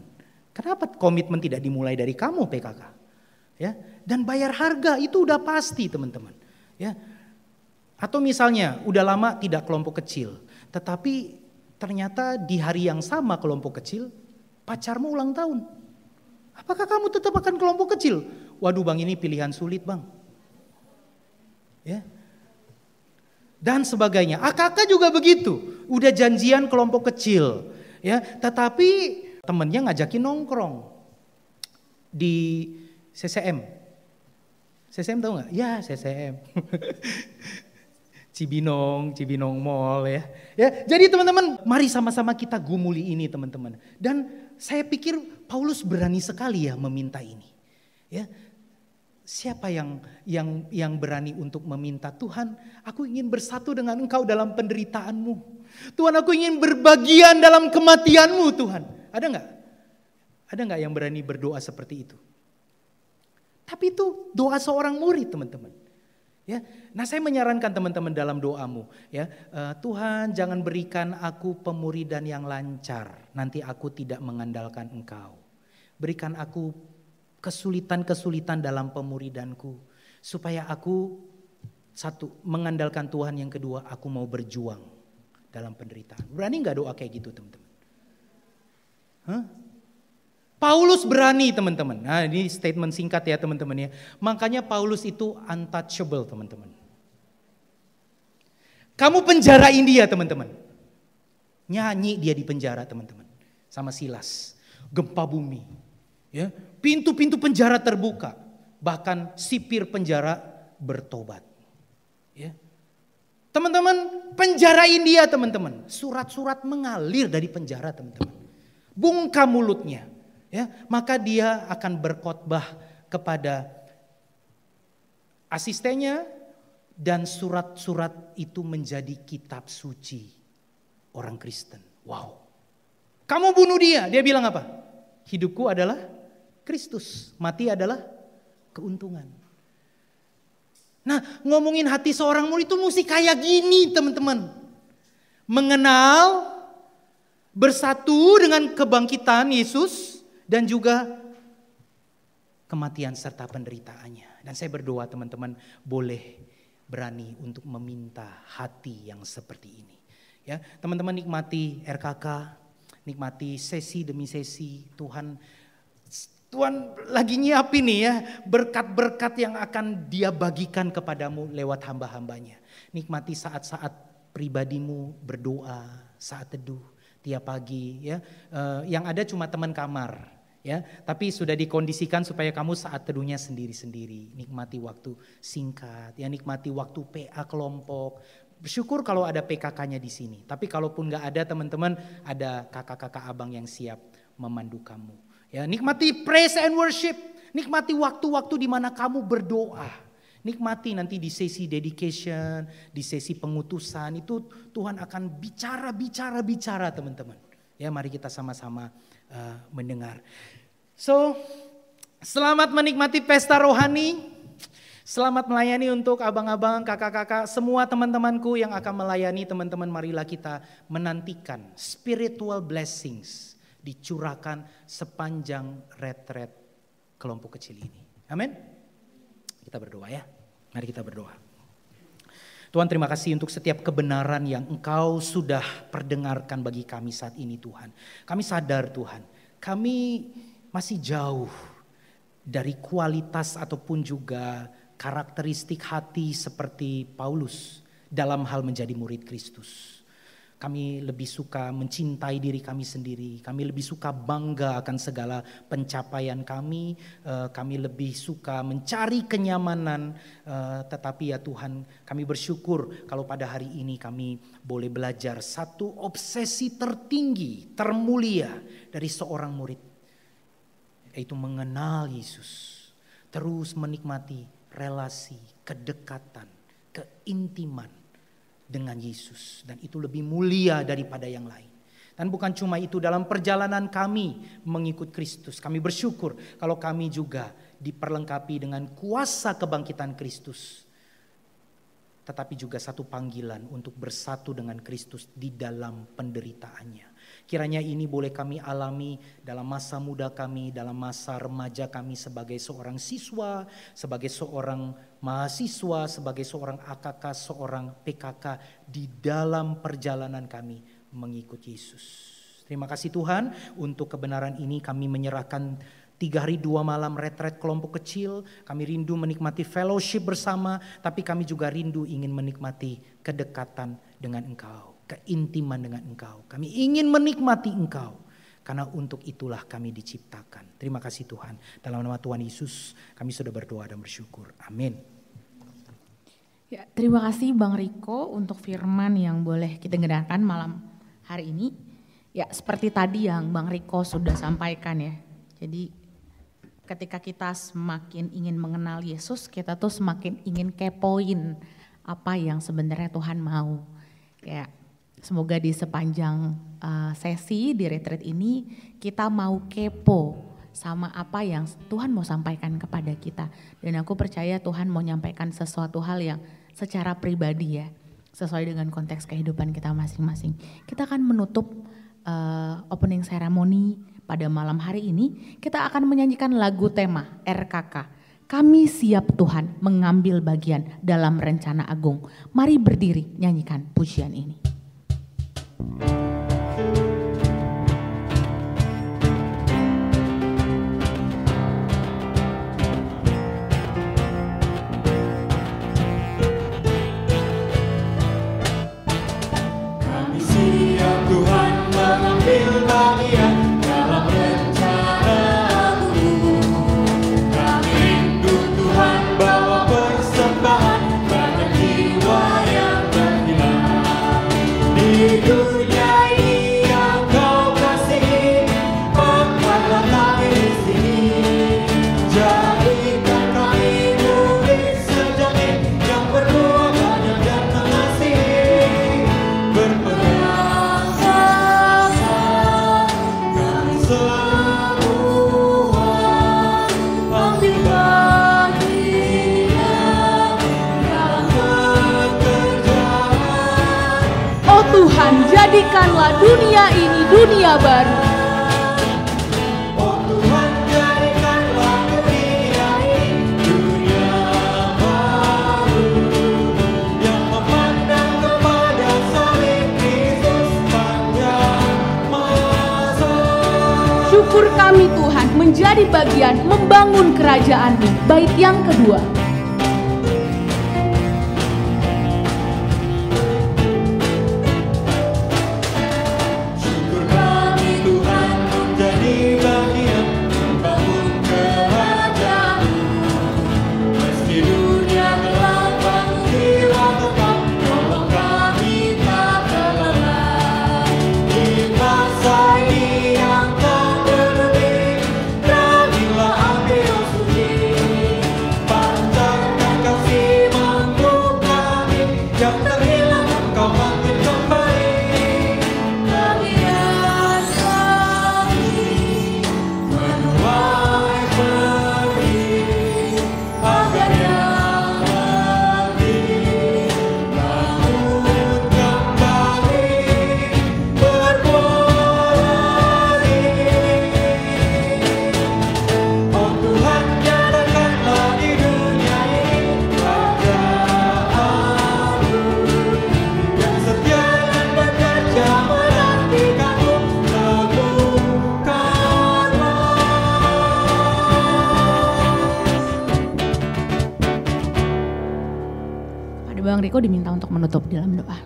Kenapa komitmen tidak dimulai dari kamu PKK? Ya, dan bayar harga itu udah pasti teman-teman. Ya, atau misalnya udah lama tidak kelompok kecil, tetapi ternyata di hari yang sama kelompok kecil, pacarmu ulang tahun. Apakah kamu tetap akan kelompok kecil? Waduh bang, ini pilihan sulit bang. Ya. Dan sebagainya. AKK juga begitu. Udah janjian kelompok kecil. Ya, tetapi temennya ngajakin nongkrong di CCM. CCM tahu nggak? Ya CCM. Cibinong Mall ya. Ya, jadi teman-teman, mari sama-sama kita gumuli ini teman-teman. Dan saya pikir Paulus berani sekali ya meminta ini. Ya. Siapa yang berani untuk meminta, Tuhan, aku ingin bersatu dengan Engkau dalam penderitaanmu. Tuhan, aku ingin berbagian dalam kematianmu, Tuhan. Ada nggak? Ada nggak yang berani berdoa seperti itu? Tapi itu doa seorang murid, teman-teman. Ya, nah saya menyarankan teman-teman dalam doamu, ya, Tuhan jangan berikan aku pemuridan yang lancar, nanti aku tidak mengandalkan Engkau. Berikan aku kesulitan-kesulitan dalam pemuridanku, supaya aku satu mengandalkan Tuhan, yang kedua aku mau berjuang dalam penderitaan. Berani nggak doa kayak gitu teman-teman? Hah? Paulus berani teman-teman. Nah ini statement singkat ya teman-teman ya. Makanya Paulus itu untouchable teman-teman. Kamu penjarain dia teman-teman. Nyanyi dia di penjara teman-teman. Sama Silas. Gempa bumi. Ya, pintu-pintu penjara terbuka. Bahkan sipir penjara bertobat. Ya. Teman-teman, penjarain dia teman-teman. Surat-surat mengalir dari penjara teman-teman. Bungkam mulutnya. Ya, maka dia akan berkhotbah kepada asistennya dan surat-surat itu menjadi kitab suci orang Kristen. Wow. Kamu bunuh dia bilang apa? Hidupku adalah Kristus, mati adalah keuntungan. Nah, ngomongin hati seorang murid itu mesti kayak gini, teman-teman. Mengenal, bersatu dengan kebangkitan Yesus dan juga kematian serta penderitaannya. Dan saya berdoa teman-teman boleh berani untuk meminta hati yang seperti ini. Ya, teman-teman nikmati RKK, nikmati sesi demi sesi. Tuhan Tuhan lagi nyiapin nih ya berkat-berkat yang akan Dia bagikan kepadamu lewat hamba-hambanya. Nikmati saat-saat pribadimu berdoa, saat teduh tiap pagi ya. Yang ada cuma teman kamar ya, tapi sudah dikondisikan supaya kamu saat teduhnya sendiri-sendiri. Nikmati waktu singkat ya, nikmati waktu PA kelompok. Bersyukur kalau ada PKK-nya di sini. Tapi kalaupun nggak ada teman-teman, ada kakak-kakak abang yang siap memandu kamu. Ya, nikmati praise and worship, nikmati waktu-waktu di mana kamu berdoa. Nikmati nanti di sesi dedication, di sesi pengutusan itu Tuhan akan bicara teman-teman. Ya, mari kita sama-sama mendengar. So, selamat menikmati pesta rohani. Selamat melayani untuk abang-abang, kakak-kakak, semua teman-temanku yang akan melayani teman-teman. Marilah kita menantikan spiritual blessings dicurahkan sepanjang retret kelompok kecil ini. Amin. Kita berdoa ya. Mari kita berdoa. Tuhan, terima kasih untuk setiap kebenaran yang Engkau sudah perdengarkan bagi kami saat ini Tuhan. Kami sadar Tuhan, kami masih jauh dari kualitas ataupun juga karakteristik hati seperti Paulus dalam hal menjadi murid Kristus. Kami lebih suka mencintai diri kami sendiri. Kami lebih suka bangga akan segala pencapaian kami. Kami lebih suka mencari kenyamanan. Tetapi ya Tuhan, kami bersyukur kalau pada hari ini kami boleh belajar satu obsesi tertinggi, termulia dari seorang murid. Yaitu mengenal Yesus. Terus menikmati relasi, kedekatan, keintiman dengan Yesus, dan itu lebih mulia daripada yang lain. Dan bukan cuma itu, dalam perjalanan kami mengikut Kristus, kami bersyukur kalau kami juga diperlengkapi dengan kuasa kebangkitan Kristus, tetapi juga satu panggilan untuk bersatu dengan Kristus di dalam penderitaannya. Kiranya ini boleh kami alami dalam masa muda kami, dalam masa remaja kami sebagai seorang siswa, sebagai seorang mahasiswa, sebagai seorang AKK, seorang PKK di dalam perjalanan kami mengikut Yesus. Terima kasih Tuhan untuk kebenaran ini. Kami menyerahkan 3 hari 2 malam retret kelompok kecil. Kami rindu menikmati fellowship bersama, tapi kami juga rindu ingin menikmati kedekatan dengan Engkau, keintiman dengan Engkau. Kami ingin menikmati Engkau, karena untuk itulah kami diciptakan. Terima kasih Tuhan. Dalam nama Tuhan Yesus kami sudah berdoa dan bersyukur. Amin. Ya, terima kasih Bang Riko untuk firman yang boleh kita dengarkan malam hari ini. Ya, seperti tadi yang Bang Riko sudah sampaikan ya. Jadi ketika kita semakin ingin mengenal Yesus, kita tuh semakin ingin kepoin apa yang sebenarnya Tuhan mau. Ya, semoga di sepanjang sesi di retreat ini kita mau kepo sama apa yang Tuhan mau sampaikan kepada kita. Dan aku percaya Tuhan mau nyampaikan sesuatu hal yang secara pribadi ya, sesuai dengan konteks kehidupan kita masing-masing. Kita akan menutup opening ceremony pada malam hari ini. Kita akan menyanyikan lagu tema RKK. Kami siap Tuhan mengambil bagian dalam rencana agung. Mari berdiri nyanyikan pujian ini. Kami siap Tuhan mengambil bagian dalam rencana-Mu. Kami rindu Tuhan bawa persembahan pada jiwa yang terhilang. Di dunia ini yang Kau kasihi, pekatlah kami di sini. Jadikan kami murid sejati yang berdoa banyak dan mengasihi. Berperang kami semua ambil bagian dalam pekerjaan. Oh Tuhan, jadikanlah dunia ini dunia baru. Oh Tuhan, jadikanlah dunia ini dunia baru yang memandang kepada salib Kristus panjang masa. Lumpur kami Tuhan menjadi bagian membangun kerajaan-Mu. Bait yang kedua. Syukur kami Tuhan menjadi bagian membangun kerajaan-Mu. Meski dunia telah bangun hilang tetap, tolong kami tak terlelah. Di masa ini yang tak berhenti, terangilah api yang suci. Pancarkan kasih-Mu kami, yang terhilang Engkau bangkit kembali. Kalian kami menuai peri, agar yang lebih bangun kembali berboleh. Oh Tuhan, nyatakanlah di dunia ini kerajaan-Mu yang setia dan bekerja menantikan-Mu. Pada Bang Riko diminta untuk menutup dalam doa.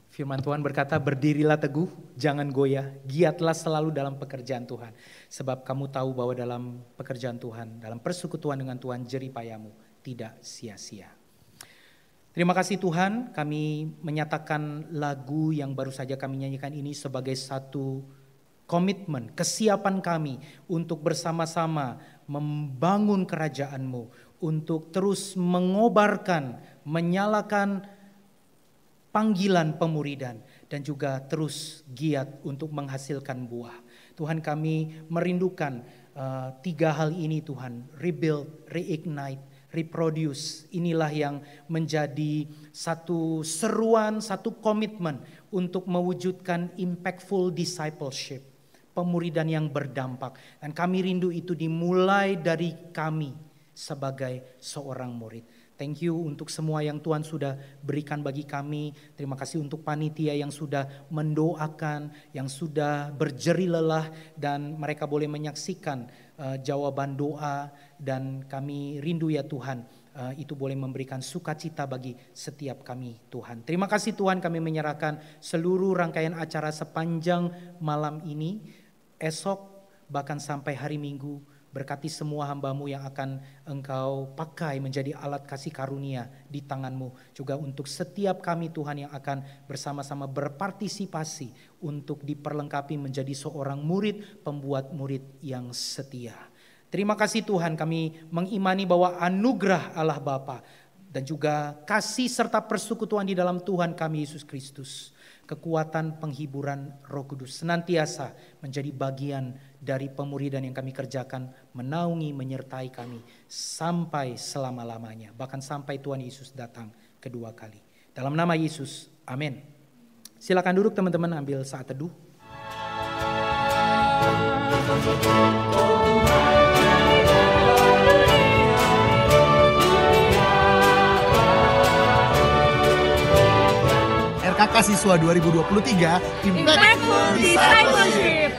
Firman Tuhan berkata, berdirilah teguh, jangan goyah, giatlah selalu dalam pekerjaan Tuhan. Sebab kamu tahu bahwa dalam pekerjaan Tuhan, dalam persekutuan dengan Tuhan, jerih payahmu tidak sia-sia. Terima kasih Tuhan, kami menyatakan lagu yang baru saja kami nyanyikan ini sebagai satu komitmen, kesiapan kami untuk bersama-sama membangun kerajaan-Mu, untuk terus mengobarkan, menyalakan panggilan pemuridan, dan juga terus giat untuk menghasilkan buah. Tuhan, kami merindukan 3 hal ini Tuhan, rebuild, reignite, reproduce. Inilah yang menjadi satu seruan, satu komitmen untuk mewujudkan impactful discipleship, pemuridan yang berdampak. Dan kami rindu itu dimulai dari kami sebagai seorang murid. Thank you untuk semua yang Tuhan sudah berikan bagi kami. Terima kasih untuk panitia yang sudah mendoakan, yang sudah berjerih lelah dan mereka boleh menyaksikan jawaban doa. Dan kami rindu ya Tuhan, itu boleh memberikan sukacita bagi setiap kami Tuhan. Terima kasih Tuhan, kami menyerahkan seluruh rangkaian acara sepanjang malam ini, esok bahkan sampai hari Minggu. Berkati semua hamba-Mu yang akan Engkau pakai menjadi alat kasih karunia di tangan-Mu. Juga untuk setiap kami Tuhan yang akan bersama-sama berpartisipasi untuk diperlengkapi menjadi seorang murid, pembuat murid yang setia. Terima kasih Tuhan, kami mengimani bahwa anugerah Allah Bapa dan juga kasih serta persekutuan di dalam Tuhan kami Yesus Kristus, kekuatan penghiburan Roh Kudus senantiasa menjadi bagian dari pemuridan yang kami kerjakan, menaungi, menyertai kami sampai selama-lamanya, bahkan sampai Tuhan Yesus datang kedua kali. Dalam nama Yesus, amin. Silakan duduk teman-teman, ambil saat teduh. RKK Siswa 2023 Impactful Discipleship.